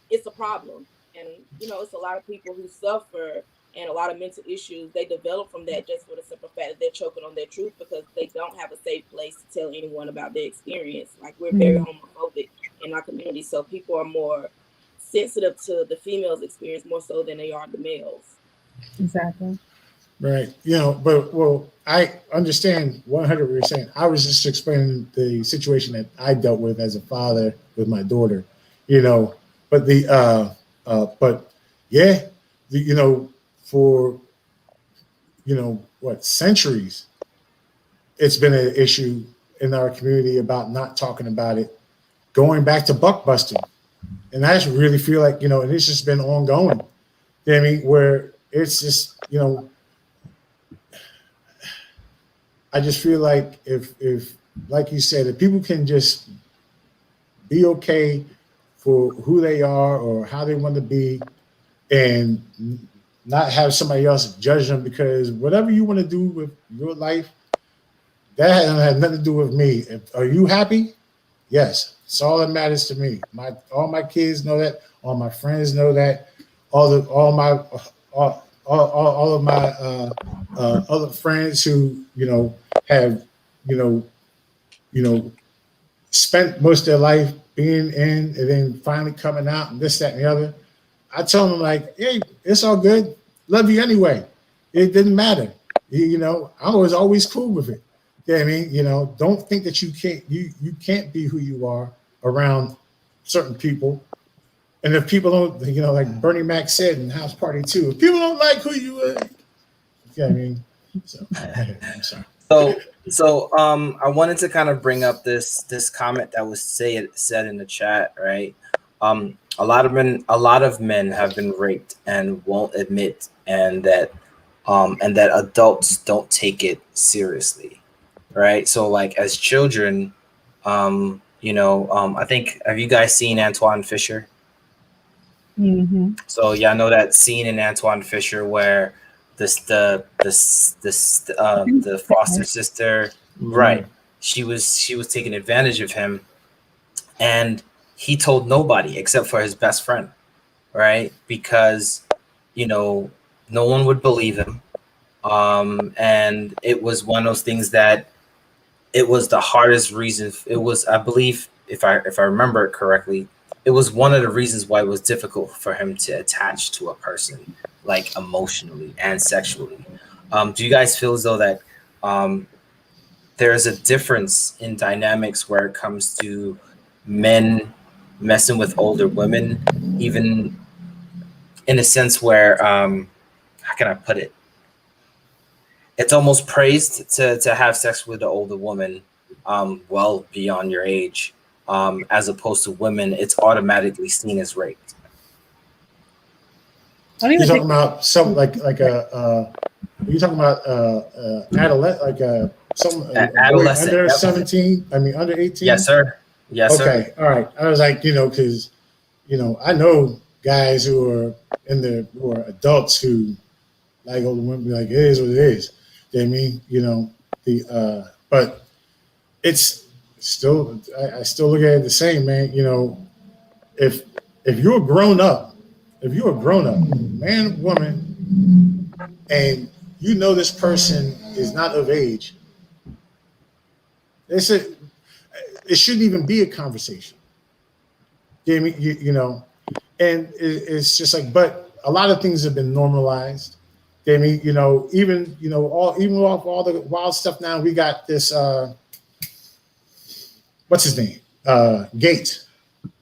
it's a problem. And it's a lot of people who suffer and a lot of mental issues they develop from that, just for the simple fact that they're choking on their truth because they don't have a safe place to tell anyone about their experience. Like, we're very homophobic in our community, so people are more sensitive to the females' experience more so than they are the males. Exactly. Right. But I understand 100 what you're saying. I was just explaining the situation that I dealt with as a father with my daughter, but but yeah, for, centuries, it's been an issue in our community about not talking about it, going back to buck busting. And I just really feel like, and it's just been ongoing. You know what I mean? Where it's just, I just feel like if like you said, if people can just be okay for who they are or how they want to be and not have somebody else judge them, because whatever you want to do with your life, that has nothing to do with me. Are you happy? Yes. It's all that matters to me. All my kids know that. All my friends know that. All of my other friends who have spent most of their life being in and then finally coming out and this, that, and the other. I tell them, like, hey, it's all good. Love you anyway. It didn't matter. I was always cool with it. You know what I mean? Don't think that you can't be who you are around certain people. And if people don't, like Bernie Mac said in House Party 2, if people don't like who you are, you know what I mean? So I'm sorry. So I wanted to kind of bring up this comment that was said in the chat, right? A lot of men have been raped and won't admit, and that adults don't take it seriously, right? So, like, as children, I think, have you guys seen Antoine Fisher? So yeah, I know that scene in Antoine Fisher where the foster sister, right? She was taking advantage of him, and he told nobody except for his best friend, right? Because no one would believe him, and it was one of those things that it was the hardest reason. It was, I believe, if I remember it correctly, it was one of the reasons why it was difficult for him to attach to a person, like emotionally and sexually. Do you guys feel as though that there's a difference in dynamics where it comes to men messing with older women, even in a sense where, how can I put it? It's almost praised to have sex with an older woman, well beyond your age, as opposed to women, it's automatically seen as rape. You're talking about some like you're talking about adolescent, like some adolescent under 17. I mean, under 18. Yes, sir. Yes, sir. Okay, all right. I was like, because I know guys who are adults who like older women. Like, it is what it is. You know what I mean? But it's still, I still look at it the same, man. If you're grown up, man, woman, and this person is not of age, it shouldn't even be a conversation. You know what I mean? And it's just like, but a lot of things have been normalized. You know what I mean? Even off all the wild stuff now, we got this what's his name? Gates.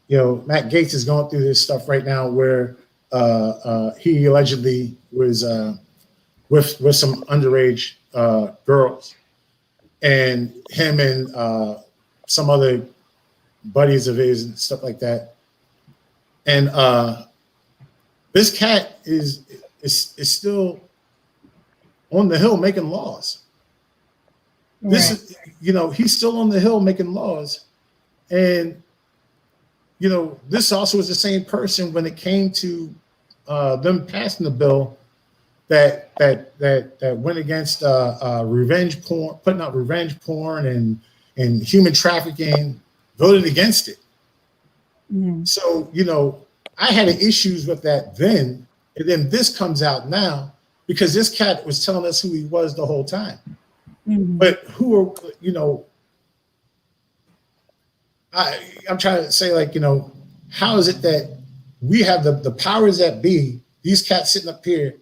Matt Gaetz is going through this stuff right now where he allegedly was with some underage girls, and him and some other buddies of his and stuff like that. And this cat is still on the Hill making laws. Right. This is, he's still on the Hill making laws. And, this also is the same person when it came to them passing the bill that went against revenge porn, putting out revenge porn and human trafficking, voted against it. Mm. So, I had issues with that then. And then this comes out now because this cat was telling us who he was the whole time. Mm. But who are, I'm trying to say, like, how is it that we have the powers that be, these cats sitting up here,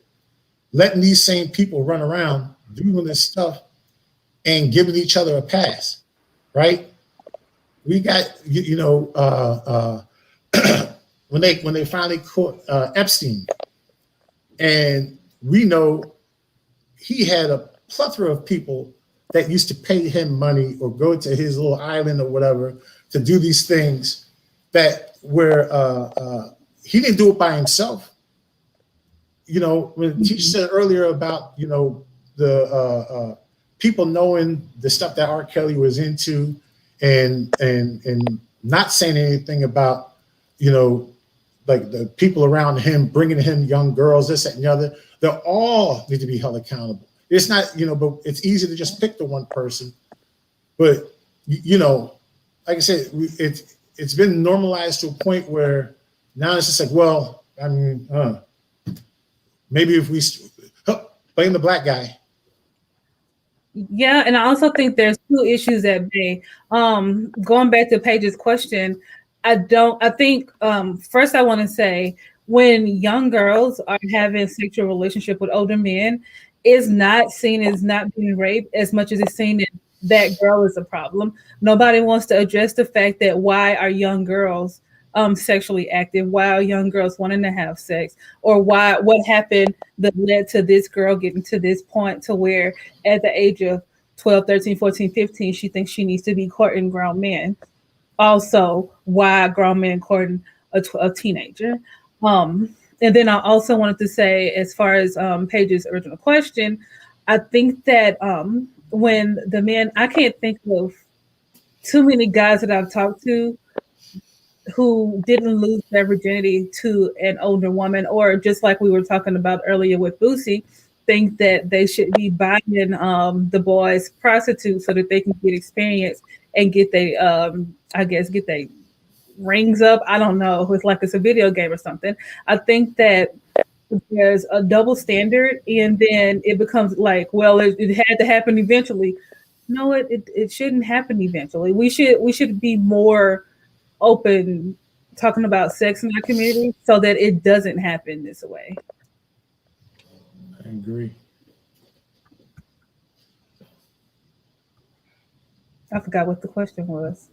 letting these same people run around doing this stuff and giving each other a pass, right? We got, when they finally caught Epstein, and we know he had a plethora of people that used to pay him money or go to his little island or whatever to do these things that where he didn't do it by himself. When the teacher said earlier about, the people knowing the stuff that R. Kelly was into and not saying anything about, like the people around him, bringing him young girls, this, that, and the other, they all need to be held accountable. It's not, but it's easy to just pick the one person. But, like I said, it's been normalized to a point where now it's just like, well, I mean, maybe if we blame the black guy. Yeah, and I also think there's two issues at bay. Going back to Paige's question, first I want to say when young girls are having sexual relationship with older men, it's not seen as not being raped as much as it's seen that girl is a problem. Nobody wants to address the fact that why are young girls sexually active? Why are young girls wanting to have sex? Or what happened that led to this girl getting to this point to where at the age of 12, 13, 14, 15, she thinks she needs to be courting grown men. Also, why grown men courting a teenager? And then I also wanted to say, as far as Paige's original question, I think that when the men, I can't think of too many guys that I've talked to who didn't lose their virginity to an older woman, or just like we were talking about earlier with Boosie, think that they should be buying the boys prostitutes so that they can get experience and get they get their rings up. I don't know. It's like it's a video game or something. I think that there's a double standard, and then it becomes like, well, it had to happen eventually. No, it shouldn't happen eventually. We should be more open talking about sex in our community so that it doesn't happen this way. I agree. I forgot what the question was.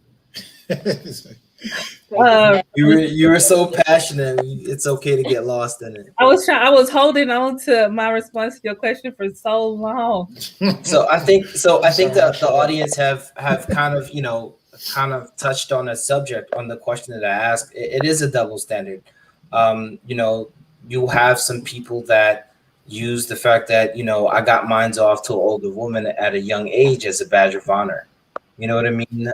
You were so passionate. It's okay to get lost in it. I was holding on to my response to your question for so long. So I think that the audience have kind of touched on a subject on the question that I asked. It is a double standard. You have some people that use the fact that, I got mines off to an older woman at a young age as a badge of honor. You know what I mean?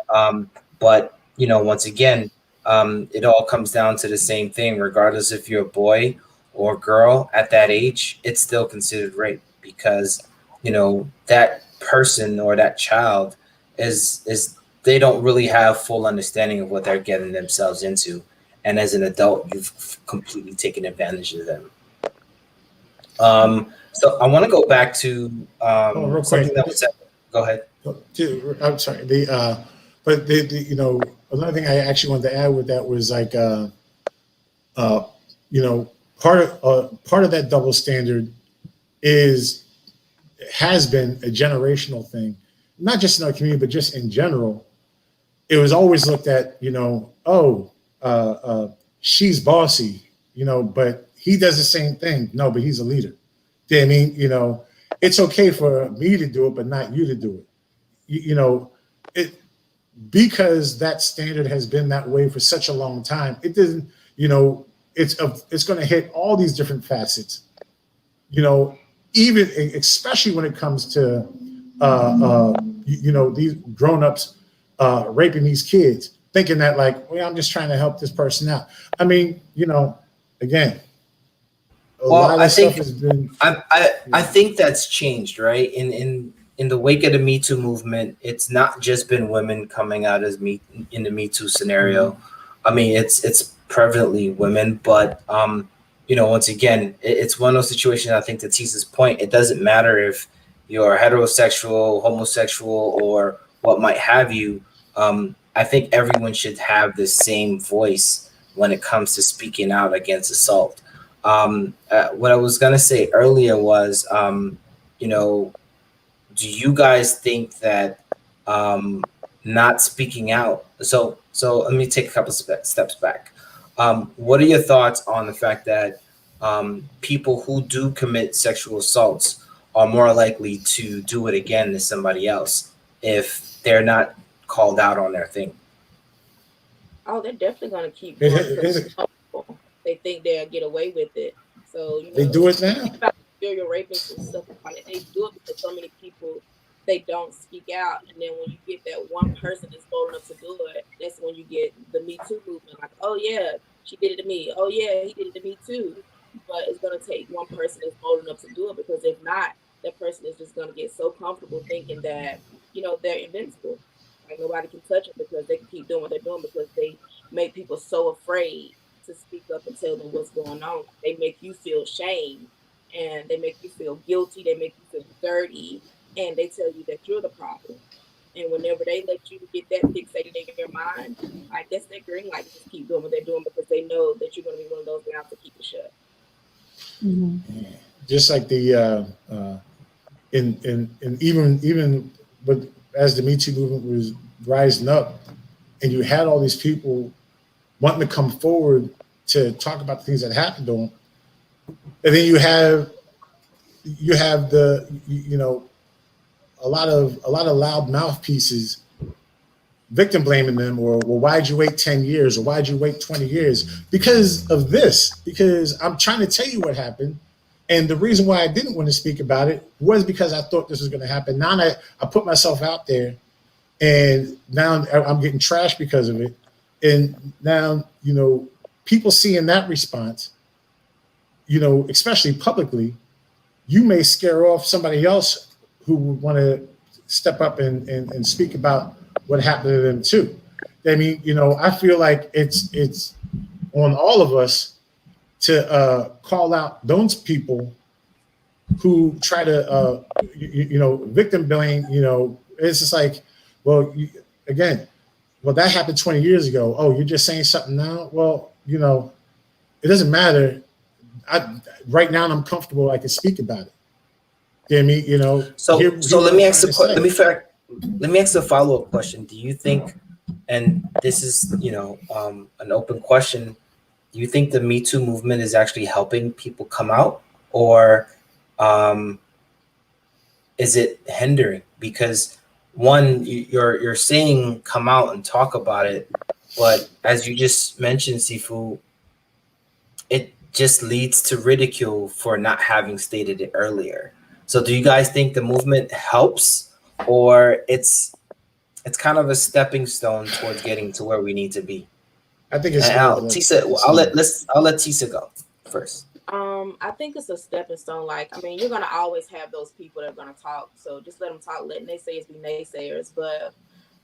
But once again, it all comes down to the same thing. Regardless if you're a boy or girl at that age, it's still considered rape because, that person or that child is they don't really have full understanding of what they're getting themselves into. And as an adult, you've completely taken advantage of them. So I want to go back to real something quick. that was said. Go ahead. I'm sorry. But another thing I actually wanted to add with that was like, part of that double standard has been a generational thing, not just in our community, but just in general. It was always looked at, she's bossy, but he does the same thing. No, but he's a leader. I mean, it's okay for me to do it, but not you to do it. Because that standard has been that way for such a long time. It doesn't, it's going to hit all these different facets. even especially when it comes to these grown-ups raping these kids, thinking that like, well, I'm just trying to help this person out. I mean, again, a lot of stuff has been. I think that's changed, right? In the wake of the Me Too movement, it's not just been women coming out as me in the Me Too scenario. Mm-hmm. I mean, it's prevalently women, but once again, it's one of those situations. I think to Tisa's point, it doesn't matter if you're heterosexual, homosexual, or what might have you. I think everyone should have the same voice when it comes to speaking out against assault. What I was gonna say earlier was, do you guys think that not speaking out? So let me take a couple steps back. What are your thoughts on the fact that people who do commit sexual assaults are more likely to do it again than somebody else if they're not called out on their thing? Oh, they're definitely going to keep doing it. They think they'll get away with it. So, they do it now. About serial rapists and stuff like that, they do it because so many people, they don't speak out. And then when you get that one person that's bold enough to do it, that's when you get the Me Too movement. Like, oh, yeah, she did it to me. Oh, yeah, he did it to me too. But it's going to take one person that's bold enough to do it, because if not, that person is just going to get so comfortable thinking that, they're invincible. Like nobody can touch them because they can keep doing what they're doing, because they make people so afraid to speak up and tell them what's going on. They make you feel shame, and they make you feel guilty. They make you feel dirty, and they tell you that you're the problem. And whenever they let you get that fixated in your mind, I guess they're green light to just keep doing what they're doing, because they know that you're going to be one of those guys to keep it shut. Mm-hmm. Just like the even but as the Me Too movement was rising up, and you had all these people wanting to come forward to talk about the things that happened to them, and then you have the a lot of loud mouthpieces victim blaming them, or well, why'd you wait 10 years, or why'd you wait 20 years? Because of this, because I'm trying to tell you what happened. And the reason why I didn't want to speak about it was because I thought this was going to happen. Now I put myself out there, and now I'm getting trashed because of it. And now, people seeing that response, especially publicly, you may scare off somebody else who would want to step up and speak about what happened to them too. I mean, I feel like it's on all of us to call out those people who try to, victim blame. It's just like, well, that happened 20 years ago. Oh, you're just saying something now? Well, it doesn't matter. Right now, I'm comfortable. I can speak about it. You know what I mean? So let me ask a follow-up question. Do you think, and this is an open question, do you think the Me Too movement is actually helping people come out, or is it hindering? Because one, you're saying come out and talk about it, but as you just mentioned, Sifu, it just leads to ridicule for not having stated it earlier. So do you guys think the movement helps, or it's kind of a stepping stone towards getting to where we need to be? I think it's I'll let Tisa go first. I think it's a stepping stone. You're gonna always have those people that are gonna talk. So just let them talk. Let naysayers be naysayers. But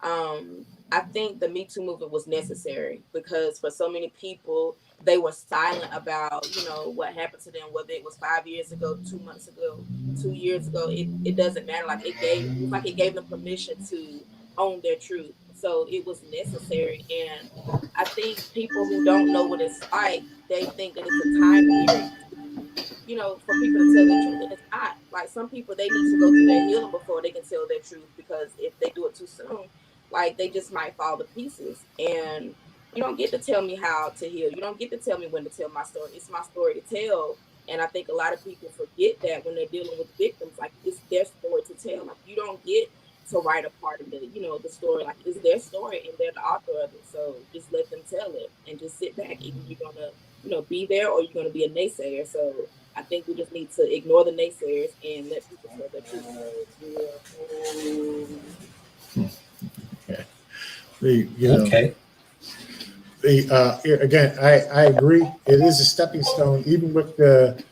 I think the Me Too movement was necessary, because for so many people, they were silent about what happened to them, whether it was 5 years ago, 2 months ago, 2 years ago. It doesn't matter. It gave them permission to own their truth. So it was necessary. And I think people who don't know what it's like, they think that it's a time period, for people to tell the truth. And it's not. Like, some people, they need to go through their healing before they can tell their truth, because if they do it too soon, they just might fall to pieces. And you don't get to tell me how to heal. You don't get to tell me when to tell my story. It's my story to tell. And I think a lot of people forget that when they're dealing with victims. It's their story to tell. You don't get to write a part of it, the story. It's their story, and they're the author of it. So just let them tell it, and just sit back. Either you're gonna, be there, or you're gonna be a naysayer. So I think we just need to ignore the naysayers and let people tell their piece. Okay. Again, I agree. It is a stepping stone, even with the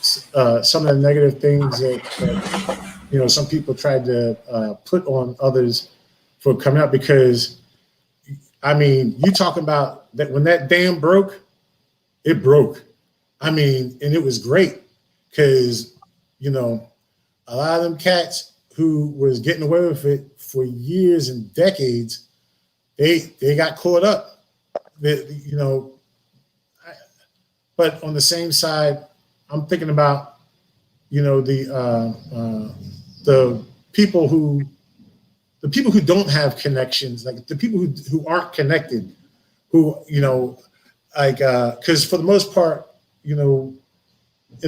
some of the negative things that some people tried to put on others for coming up. Because I mean, you talking about that when that dam broke, it broke. I mean, and it was great because a lot of them cats who was getting away with it for years and decades, they got caught up. But on the same side, I'm thinking about the people who don't have connections, like the people who aren't connected, who because for the most part, in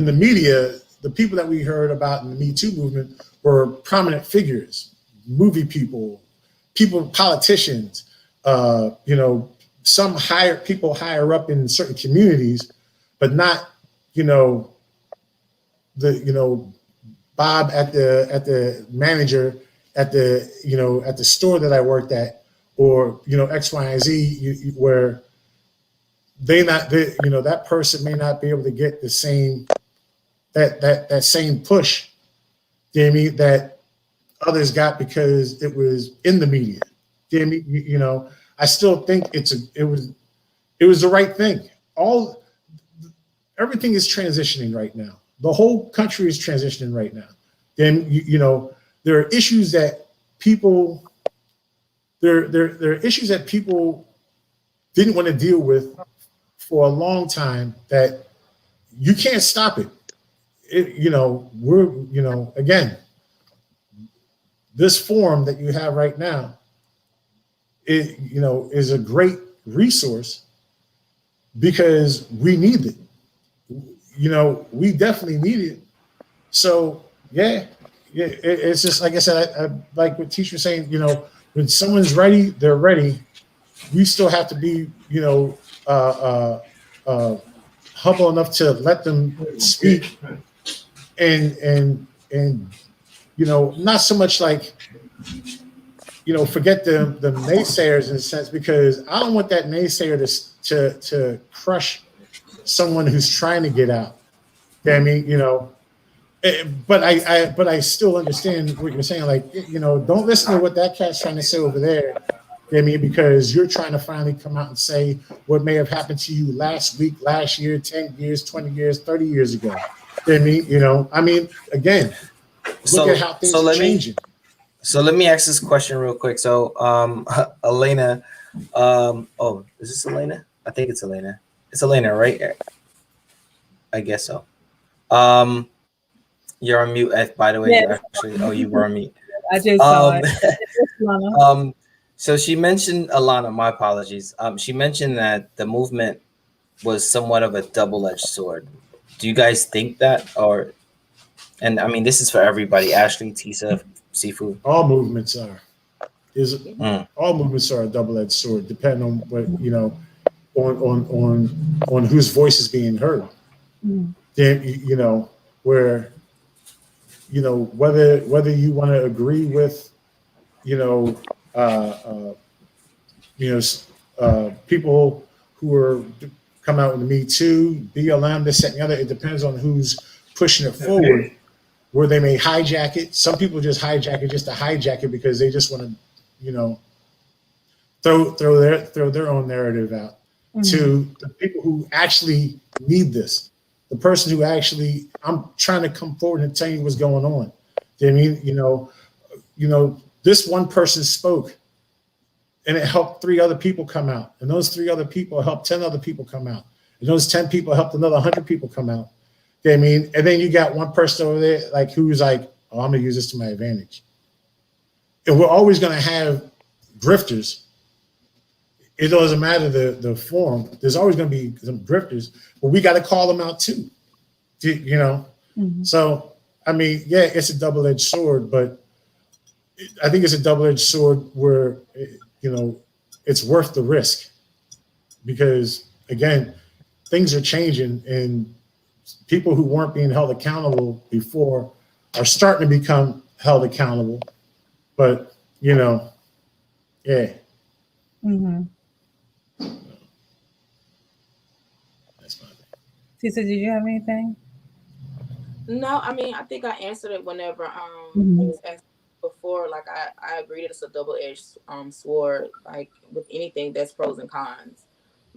the media, the people that we heard about in the Me Too movement were prominent figures, movie people, politicians, some people higher up in certain communities, but not, Bob at the manager at the store that I worked at, or X, Y, and Z, where that person may not be able to get the same that same push, that others got because it was in the media. I still think it was the right thing. Everything is transitioning right now. The whole country is transitioning right now. Then there are issues that people there are issues that people didn't want to deal with for a long time, that you can't stop it. Again, this forum that you have right now, is a great resource because we need it. We definitely need it. So it's just like I said. I like what Tisha was saying. When someone's ready, they're ready. We still have to be, humble enough to let them speak, and not so much like, forget the naysayers in a sense, because I don't want that naysayer to crush someone who's trying to get out. But I still understand what you're saying. Like, don't listen to what that cat's trying to say over there. Because you're trying to finally come out and say what may have happened to you last week, last year, 10 years, 20 years, 30 years ago. Again, look at how things are changing. So let me ask this question real quick. So, Elena, is this Elena? I think it's Elena. It's Elena, right? I guess so. You're on mute, by the way. Yes. You were on mute. I just saw it. So she mentioned, Alana, my apologies. She mentioned that the movement was somewhat of a double-edged sword. Do you guys think that? And this is for everybody, Ashley, Tisa, Seafood. All movements are. All movements are a double-edged sword, depending on what, on whose voice is being heard. Then, where, whether you want to agree with, people who are come out with the Me Too, BLM, this, that, and the other. It depends on who's pushing it forward, where they may hijack it. Some people just hijack it just to hijack it because they just want to, throw their own narrative out to the people who actually need this. The person who actually, I'm trying to come forward and tell you what's going on. This one person spoke, and it helped 3 other people come out. And those 3 other people helped 10 other people come out. And those 10 people helped another 100 people come out. And then you got one person over there, like, who's like, oh, I'm gonna use this to my advantage. And we're always gonna have grifters. It doesn't matter the form. There's always gonna be some grifters, but we got to call them out too. So it's a double-edged sword, but I think it's a double-edged sword where it's worth the risk, because again, things are changing, and people who weren't being held accountable before are starting to become held accountable. But, you know, yeah. Mm-hmm. That's my thing. Tisa, did you have anything? No, I mean, I think I answered it whenever Mhm. it was asked before. Like I agree that it's a double-edged sword, like with anything that's pros and cons.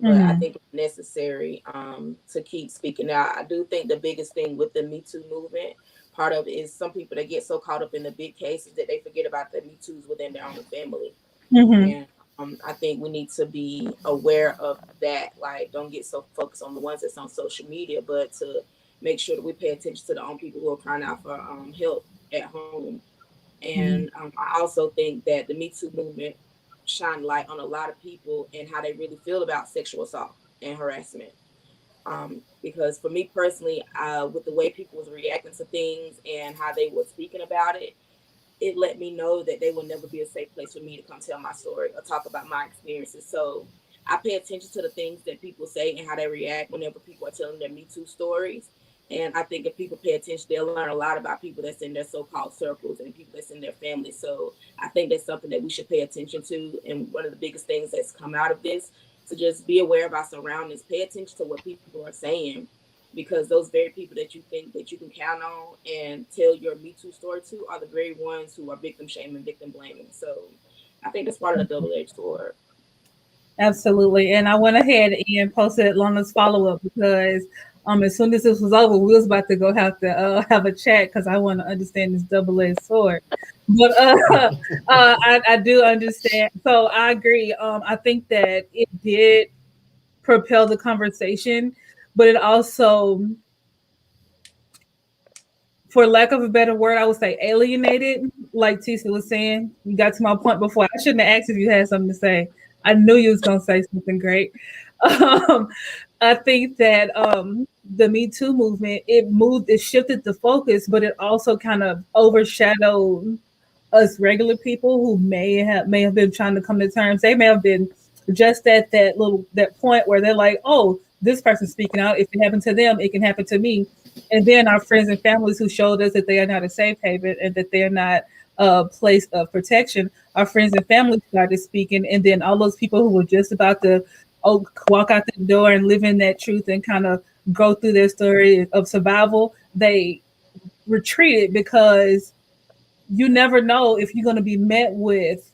But I Mhm. think it's necessary to keep speaking out. I do think the biggest thing with the Me Too movement, part of it is some people that get so caught up in the big cases that they forget about the Me Too's within their own family. Mhm. And I think we need to be aware of that. Like, don't get so focused on the ones that's on social media, but to make sure that we pay attention to the own people who are crying out for help at home. Mhm. And I also think that the Me Too movement shined light on a lot of people and how they really feel about sexual assault and harassment. Because for me personally, with the way people was reacting to things and how they were speaking about it, it let me know that they will never be a safe place for me to come tell my story or talk about my experiences. So I pay attention to the things that people say and how they react whenever people are telling their Me Too stories. And I think if people pay attention, they'll learn a lot about people that's in their so-called circles and people that's in their family. So I think that's something that we should pay attention to. And one of the biggest things that's come out of this, to just be aware of our surroundings, pay attention to what people are saying, because those very people that you think that you can count on and tell your Me Too story to are the very ones who are victim shaming, victim blaming. So I think that's part of the double-edged sword. Absolutely. And I went ahead and posted Lana's follow up because as soon as this was over, we was about to go have to have a chat because I want to understand this double edged sword. But I do understand. So I agree. I think that it did propel the conversation, but it also, for lack of a better word, I would say alienated. Like Tisa was saying, you got to my point before. I shouldn't have asked if you had something to say. I knew you was gonna say something great. Um, I think that the Me Too movement, it shifted the focus, but it also kind of overshadowed us regular people who may have been trying to come to terms. They may have been just at that point where they're like, oh, this person's speaking out. If it happened to them, it can happen to me. And then our friends and families who showed us that they are not a safe haven and that they're not a place of protection. Our friends and family started speaking, and then all those people who were just about to walk out the door and live in that truth and kind of go through their story of survival, they retreated because you never know if you're going to be met with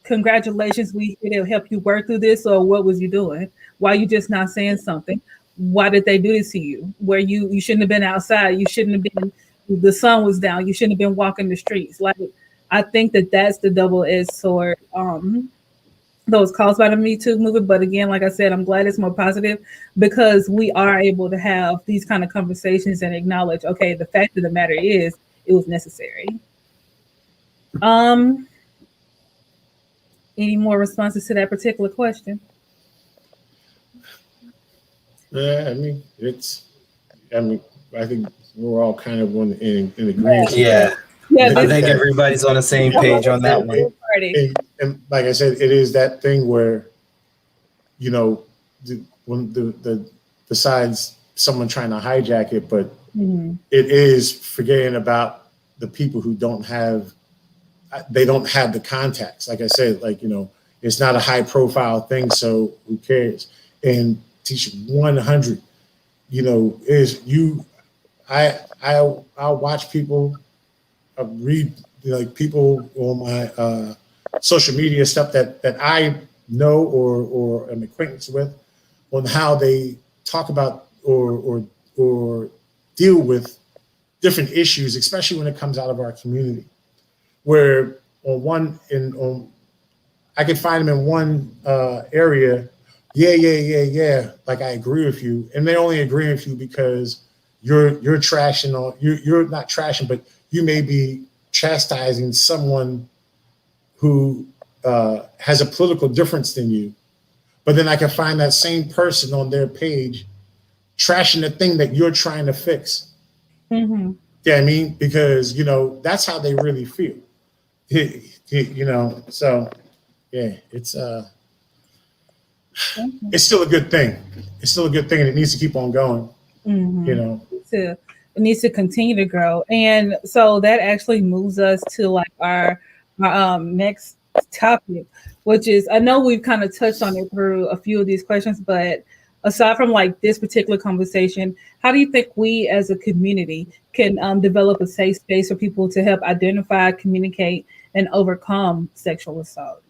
congratulations, we here to help you work through this, or what was you doing? Why you just not saying something? Why did they do this to you? Where you shouldn't have been outside, you shouldn't have been, the sun was down, you shouldn't have been walking the streets. Like, I think that that's the double-edged sword that was caused by the Me Too movement. But again, like I said, I'm glad it's more positive because we are able to have these kind of conversations and acknowledge, okay, the fact of the matter is it was necessary. Um, any more responses to that particular question? Yeah, I mean, I think we're all kind of in agreement. Yeah, Yeah, I this think that, everybody's on the same is page on that one. a party. and like I said, it is that thing where, you know, when besides someone trying to hijack it, but Mhm. it is forgetting about the people who don't have the contacts. Like I said, like, you know, it's not a high profile thing, so who cares? And teach 100, you know, is you. I'll watch people, read, like, people on my social media stuff that I know or am acquaintance with, on how they talk about or deal with different issues, especially when it comes out of our community. Where on I could find them in one area, yeah, like, I agree with you, and they only agree with you because you're trashing on you're not trashing, but you may be chastising someone who has a political difference than you. But then I can find that same person on their page trashing the thing that you're trying to fix. Mhm. Yeah, I mean, because, you know, that's how they really feel. You know, so yeah, it's still a good thing. It's still a good thing, and it needs to keep on going. You know, It needs to continue to grow. And so that actually moves us to like our next topic, which is, I know we've kind of touched on it through a few of these questions, but aside from like this particular conversation, how do you think we as a community can develop a safe space for people to help identify, communicate, and overcome sexual assault?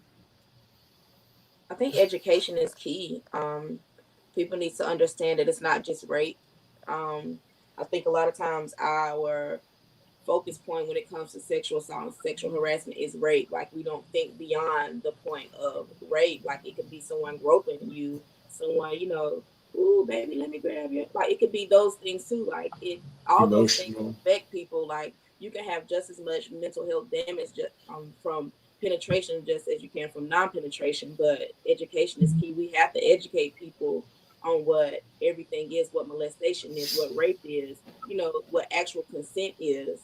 I think education is key. People need to understand that it's not just rape. I think a lot of times our focus point when it comes to sexual assault and sexual harassment is rape. Like we don't think beyond the point of rape. Like it could be someone groping you, someone, ooh, baby, let me grab you. Like it could be those things too. Like all those things affect people. Like you can have just as much mental health damage just from penetration just as you can from non-penetration. But education is key. We have to educate people on what everything is, what molestation is, what rape is, what actual consent is,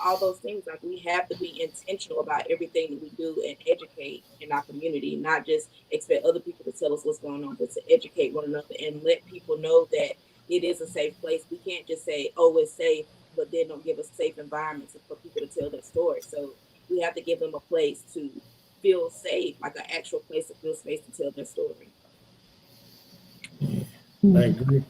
all those things. Like we have to be intentional about everything that we do and educate in our community, not just expect other people to tell us what's going on, but to educate one another and let people know that it is a safe place. We can't just say, oh, it's safe, but then don't give a safe environment for people to tell their story. So we have to give them a place to feel safe, like an actual place to feel safe to tell their story. I agree.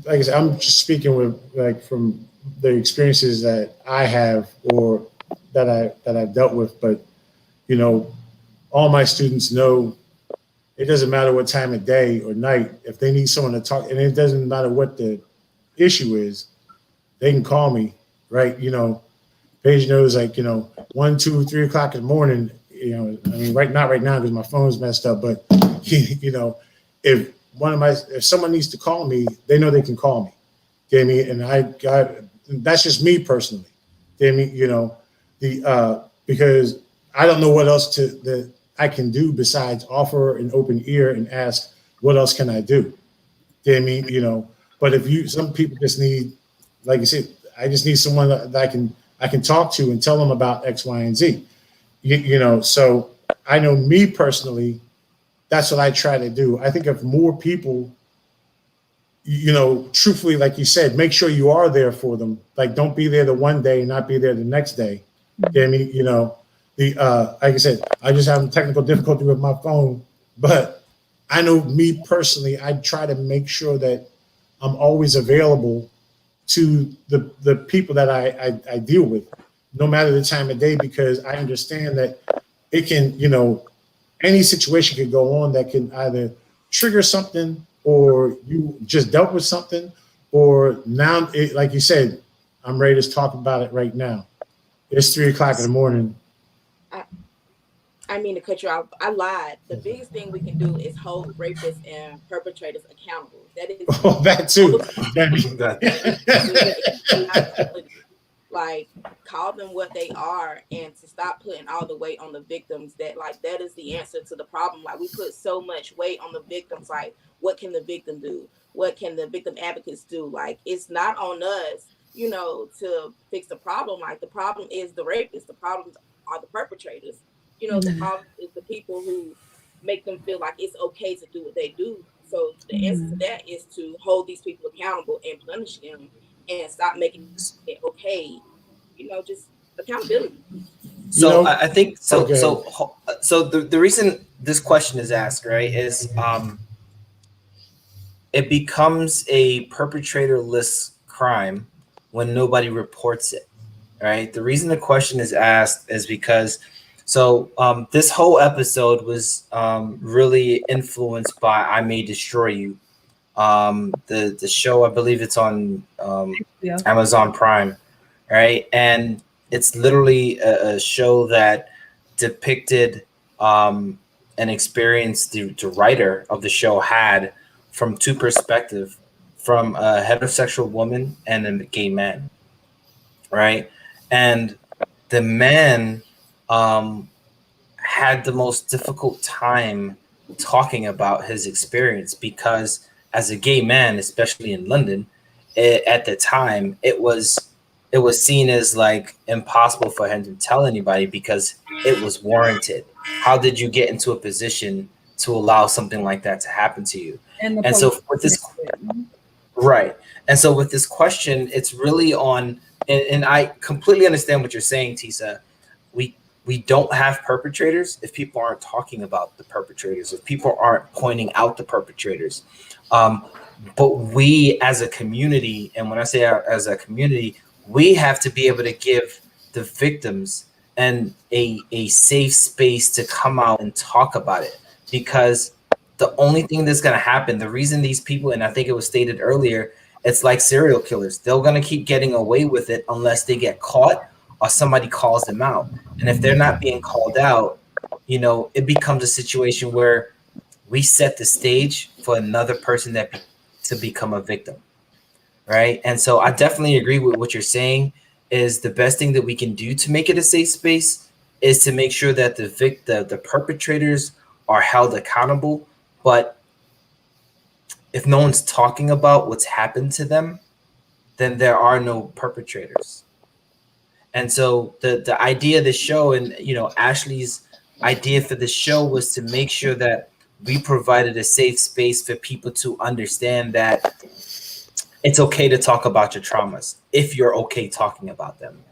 Like I said, I'm just speaking with like from the experiences that I have or that I've dealt with. But all my students know it doesn't matter what time of day or night. If they need someone to talk, and it doesn't matter what the issue is, they can call me. Right? Paige knows, like 1, 2, 3 o'clock in the morning. I mean, not right now because my phone's messed up. But if someone needs to call me, they know they can call me. Okay, and that's just me personally. Because I don't know what else that I can do besides offer an open ear and ask, what else can I do? But some people just need, like you said, I just need someone that I can talk to and tell them about X, Y, and Z. So I know me personally, that's what I try to do. I think if more people, truthfully, like you said, make sure you are there for them. Like, don't be there the one day and not be there the next day. Like I said, I just have technical difficulty with my phone, but I know me personally, I try to make sure that I'm always available to the people that I deal with, no matter the time of day, because I understand that it can, any situation could go on that can either trigger something, or you just dealt with something, or now, like you said, I'm ready to talk about it right now. It's 3 o'clock in the morning. I mean to cut you off. I lied. The biggest thing we can do is hold rapists and perpetrators accountable. That is that too. Like, call them what they are, and to stop putting all the weight on the victims. That is the answer to the problem. Like, we put so much weight on the victims. Like, what can the victim do? What can the victim advocates do? Like, it's not on us, to fix the problem. Like, the problem is the rapists. The problems are the perpetrators. The problem is the people who make them feel like it's okay to do what they do. So the answer to that is to hold these people accountable and punish them, and stop making it okay. Just accountability. So I think so. Okay. So the reason this question is asked, right, is it becomes a perpetrator-less crime when nobody reports it, right? The reason the question is asked is because this whole episode was really influenced by I May Destroy You, the show. I believe it's on Amazon Prime, right? And it's literally a show that depicted an experience the writer of the show had from two perspectives, from a heterosexual woman and a gay man, right? And the man had the most difficult time talking about his experience, because as a gay man, especially in London, at the time, it was seen as like impossible for him to tell anybody because it was warranted. How did you get into a position to allow something like that to happen to you. And the And so police. with this, right. And so with this question, it's really on, and I completely understand what you're saying, Tisa. We don't have perpetrators if people aren't talking about the perpetrators, if people aren't pointing out the perpetrators. But we as a community, and when I say as a community, we have to be able to give the victims and a safe space to come out and talk about it. Because the only thing that's going to happen, the reason these people, and I think it was stated earlier, it's like serial killers. They're going to keep getting away with it unless they get caught or somebody calls them out. And if they're not being called out, it becomes a situation where we set the stage for another person to become a victim, right? And so I definitely agree with what you're saying. Is the best thing that we can do to make it a safe space is to make sure that the perpetrators are held accountable. But if no one's talking about what's happened to them, then there are no perpetrators. And so the idea of the show, and Ashley's idea for the show, was to make sure that we provided a safe space for people to understand that it's okay to talk about your traumas if you're okay talking about them.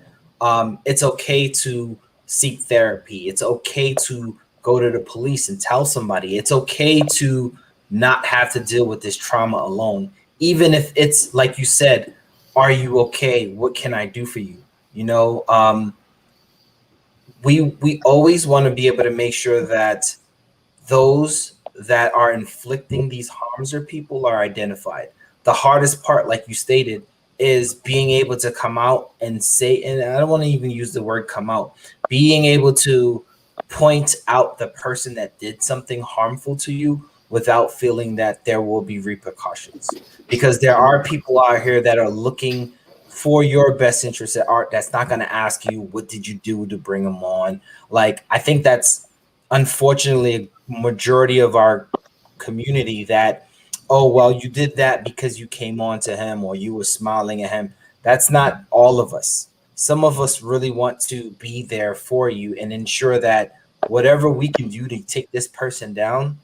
It's okay to seek therapy. It's okay to go to the police and tell somebody. It's okay to not have to deal with this trauma alone. Even if it's like you said, are you okay? What can I do for you? We always want to be able to make sure that those that are inflicting these harms or people are identified. The hardest part, like you stated, is being able to come out and say, and I don't want to even use the word come out, being able to point out the person that did something harmful to you without feeling that there will be repercussions. Because there are people out here that are looking for your best interest at art that's not going to ask you, what did you do to bring them on? Like, I think that's unfortunately a majority of our community that, oh, well, you did that because you came on to him or you were smiling at him. That's not all of us. Some of us really want to be there for you and ensure that whatever we can do to take this person down,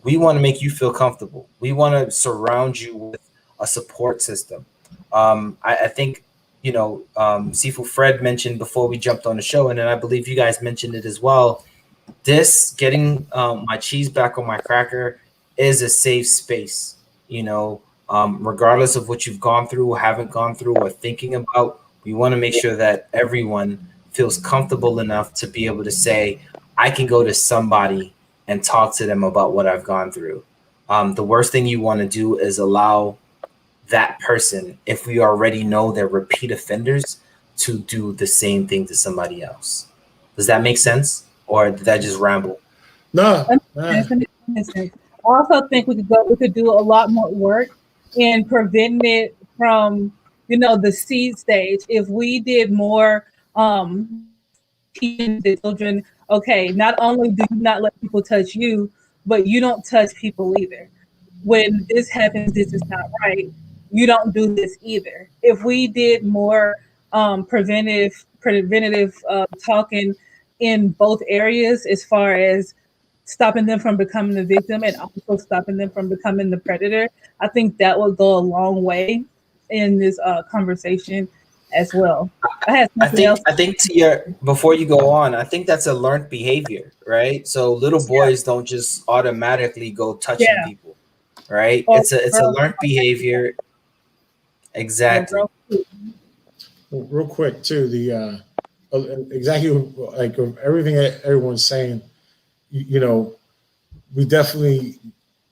we want to make you feel comfortable. We want to surround you with a support system. I think, Sifu Fred mentioned before we jumped on the show, and then I believe you guys mentioned it as well. This getting my cheese back on my cracker is a safe space, regardless of what you've gone through or haven't gone through or thinking about. We want to make sure that everyone feels comfortable enough to be able to say, I can go to somebody and talk to them about what I've gone through. The worst thing you want to do is allow that person, if we already know they're repeat offenders, to do the same thing to somebody else. Does that make sense? Or did I just ramble? No. I also think we could do a lot more work in preventing it from, the seed stage. If we did more teaching the children, okay, not only do you not let people touch you, but you don't touch people either. When this happens, this is not right. You don't do this either. If we did more preventative talking in both areas, as far as stopping them from becoming the victim and also stopping them from becoming the predator, I think that would go a long way in this conversation as well. I think before you go on, I think that's a learned behavior, right? So little boys don't just automatically go touching people, right? It's a learned behavior. Exactly. Real quick too, the exactly like everything that everyone's saying, we definitely,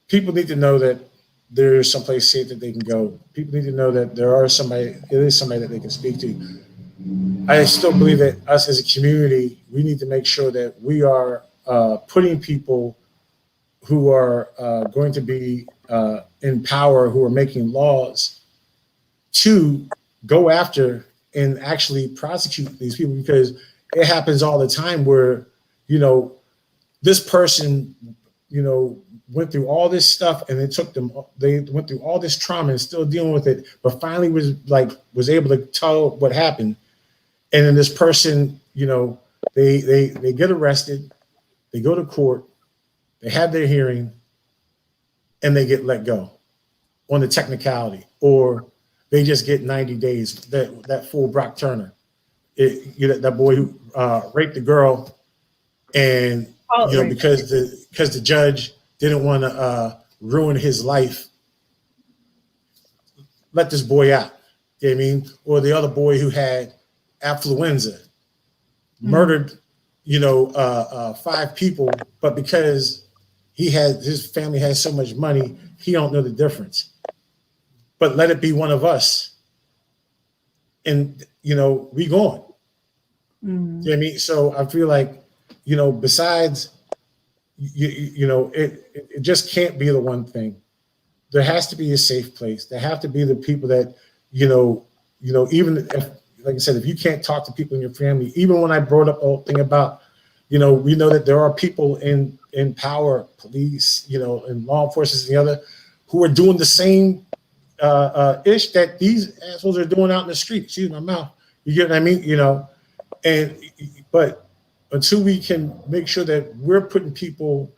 people need to know that there's someplace safe that they can go. People need to know that there is somebody that they can speak to. I still believe that us as a community, we need to make sure that we are putting people who are going to be in power, who are making laws, to go after and actually prosecute these people, because it happens all the time where, this person, went through all this stuff and they went through all this trauma and still dealing with it, but finally was able to tell what happened. And then this person, they get arrested, they go to court, they have their hearing, and they get let go on the technicality, or they just get 90 days. That fool Brock Turner, that boy who raped the girl, and because the judge didn't want to ruin his life, let this boy out. You know what I mean? Or the other boy who had affluenza, murdered, 5 people, but because his family has so much money, he don't know the difference. But let it be one of us, and we going. You know what I mean? So I feel like, besides, it just can't be the one thing. There has to be a safe place. There have to be the people that, even if, like I said, if you can't talk to people in your family, even when I brought up the whole thing about, we know that there are people in power, police, and law enforcement and the other, who are doing the same ish that these assholes are doing out in the street. Excuse my mouth. You get what I mean? But until we can make sure that we're putting people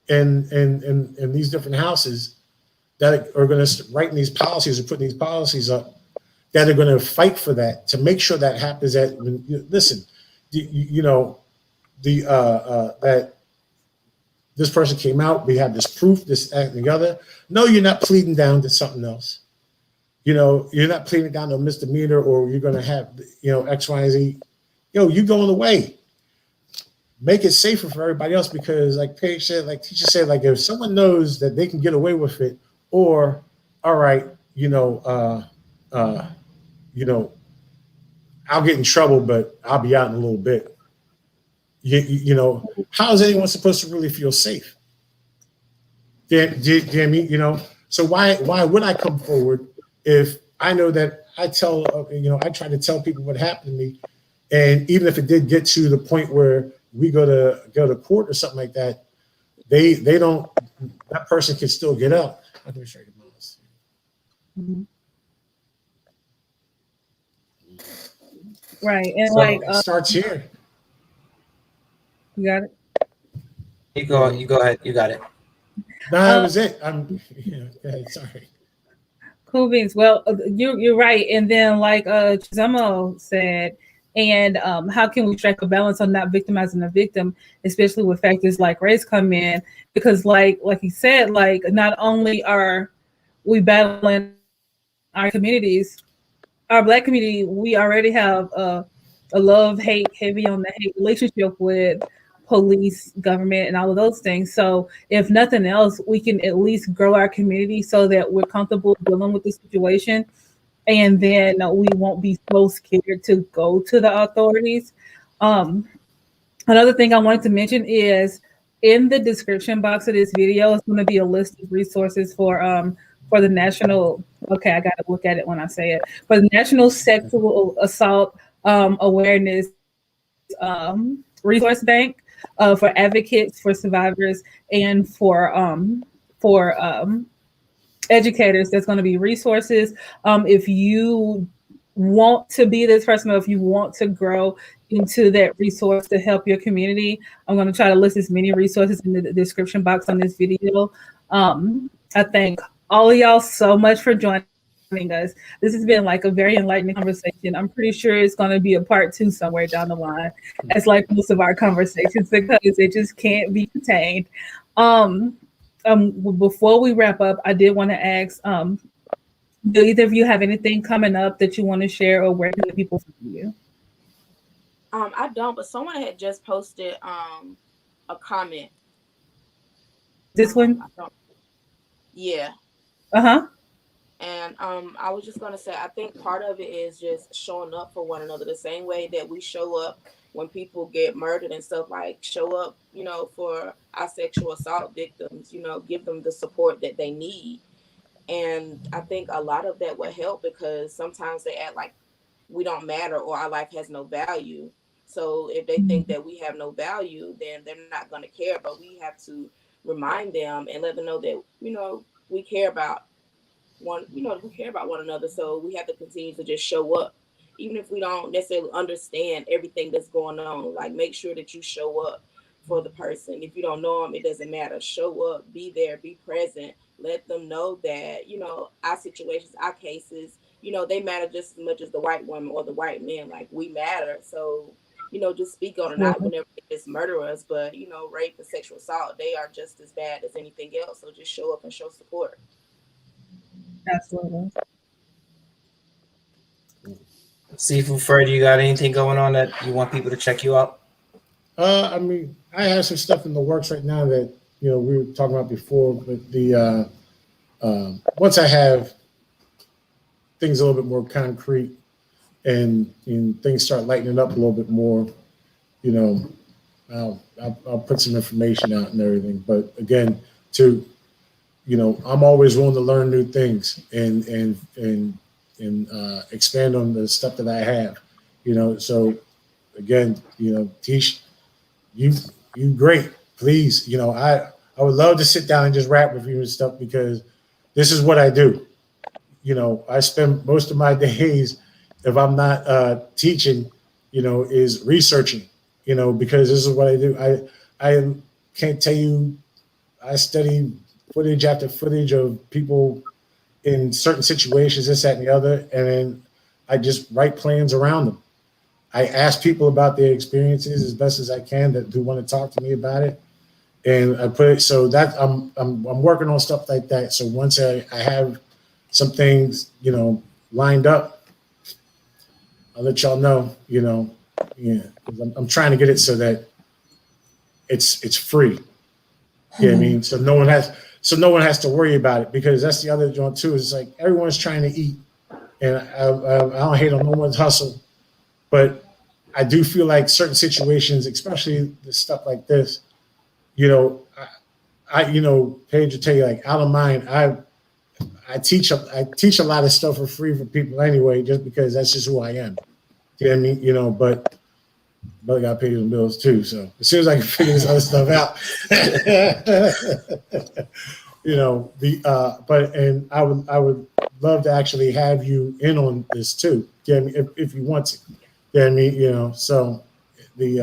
in these different houses that are going to write these policies or putting these policies up, that are going to fight for that, to make sure that happens. That listen, that this person came out, we have this proof, this and the other. No, you're not pleading down to something else. You're not pleading down to a misdemeanor, or you're going to have, X, Y, and Z. You going away. Make it safer for everybody else, because like Paige said, like teacher said, like if someone knows that they can get away with it, or all right, I'll get in trouble, but I'll be out in a little bit. How is anyone supposed to really feel safe? Do you know what I mean? So why would I come forward if I know that I try to tell people what happened to me, and even if it did get to the point where we go to court or something like that, they don't. That person can still get out. I'm going to show you the mouse. Right, and So it starts here. You got it. You go ahead. You got it. No, that was it. Go ahead, sorry. Cool beans. Well, you're right. And then, like Chizamo said, and how can we strike a balance on not victimizing the victim, especially with factors like race come in? Because, like he said, like not only are we battling our communities, our Black community, we already have a love-hate, heavy on the hate relationship with police, government, and all of those things. So if nothing else, we can at least grow our community so that we're comfortable dealing with the situation, and then we won't be so scared to go to the authorities. Another thing I wanted to mention is in the description box of this video is going to be a list of resources for the national. Okay, I got to look at it when I say it. For the National Sexual Assault Awareness Resource Bank, for advocates, for survivors, and for educators. There's going to be resources. If you want to be this person, or if you want to grow into that resource to help your community, I'm going to try to list as many resources in the description box on this video. I thank all of y'all so much for joining us. This has been like a very enlightening conversation. I'm pretty sure it's going to be a part 2 somewhere down the line, as like most of our conversations, because it just can't be contained. Before we wrap up, I did want to ask, do either of you have anything coming up that you want to share, or where can people find you? I don't, but someone had just posted a comment. This one? Yeah. Uh-huh. And I was just gonna say, I think part of it is just showing up for one another, the same way that we show up when people get murdered and stuff. Like, show up, for our sexual assault victims, give them the support that they need. And I think a lot of that will help, because sometimes they act like we don't matter or our life has no value. So if they think that we have no value, then they're not going to care. But we have to remind them and let them know that, we care about we care about one another. So we have to continue to just show up, even if we don't necessarily understand everything that's going on. Like, make sure that you show up, for the person. If you don't know them, it doesn't matter. Show up, be there, be present. Let them know that, our situations, our cases, they matter just as much as the white woman or the white man. Like, we matter. So, just speak on it, not whenever they just murder us, but, rape and sexual assault, they are just as bad as anything else. So just show up and show support. Absolutely. Seafood Fred, you got anything going on that you want people to check you out? I mean, I have some stuff in the works right now that we were talking about before, but the once I have things a little bit more concrete and things start lightening up a little bit more, I'll put some information out and everything. But again, I'm always willing to learn new things and expand on the stuff that I have, So again, Tish, you great. Please, I would love to sit down and just rap with you and stuff because this is what I do. I spend most of my days, if I'm not teaching, is researching, because this is what I do. I can't tell you, I study footage after footage of people in certain situations, this, that, and the other, and then I just write plans around them. I ask people about their experiences as best as I can that do want to talk to me about it, and I put it so that I'm working on stuff like that. So once I have some things lined up, I'll let y'all know. I'm trying to get it so that it's free. You know what I mean? So no one has to worry about it, because that's the other joint too. Is like everyone's trying to eat, and I don't hate on no one's hustle, but I do feel like certain situations, especially the stuff like this, I Paige will tell you, like, out of mind, I teach a lot of stuff for free for people anyway, just because that's just who I am. You know what I mean? But I got to pay some bills too. So as soon as I can figure this other stuff out, but I would love to actually have you in on this too. You know what I mean? If you want to. You know what I mean? So we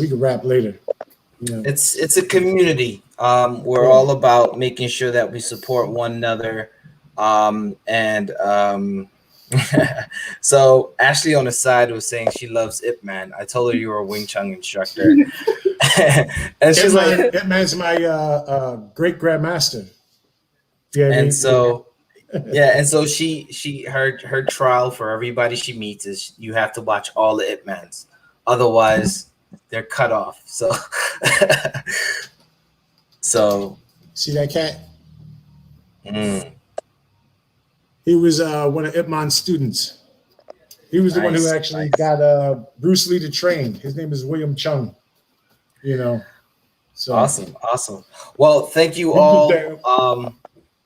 could rap later. It's a community. We're all about making sure that we support one another. So Ashley on the side was saying she loves Ip Man. I told her you were a Wing Chun instructor. And she's like, Ip Man's my great grandmaster. Yeah. And so she her trial for everybody she meets is you have to watch all the Ip Mans. Otherwise they're cut off. So see that cat? He was one of Ip Man's students. He was the one who actually got Bruce Lee to train. His name is William Chung. So awesome. Well, thank you all.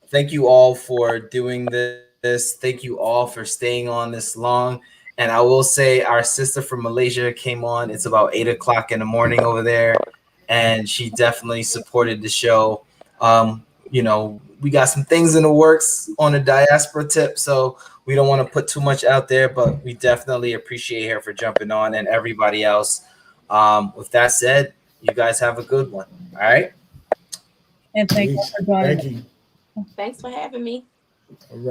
Thank you all for doing this. Thank you all for staying on this long. And I will say our sister from Malaysia came on. It's about 8 o'clock in the morning over there. And she definitely supported the show. We got some things in the works on a diaspora tip, so we don't want to put too much out there, but we definitely appreciate her for jumping on, and everybody else. With that said, you guys have a good one. All right. And thank you for joining. Thank you. Thanks for having me. All right.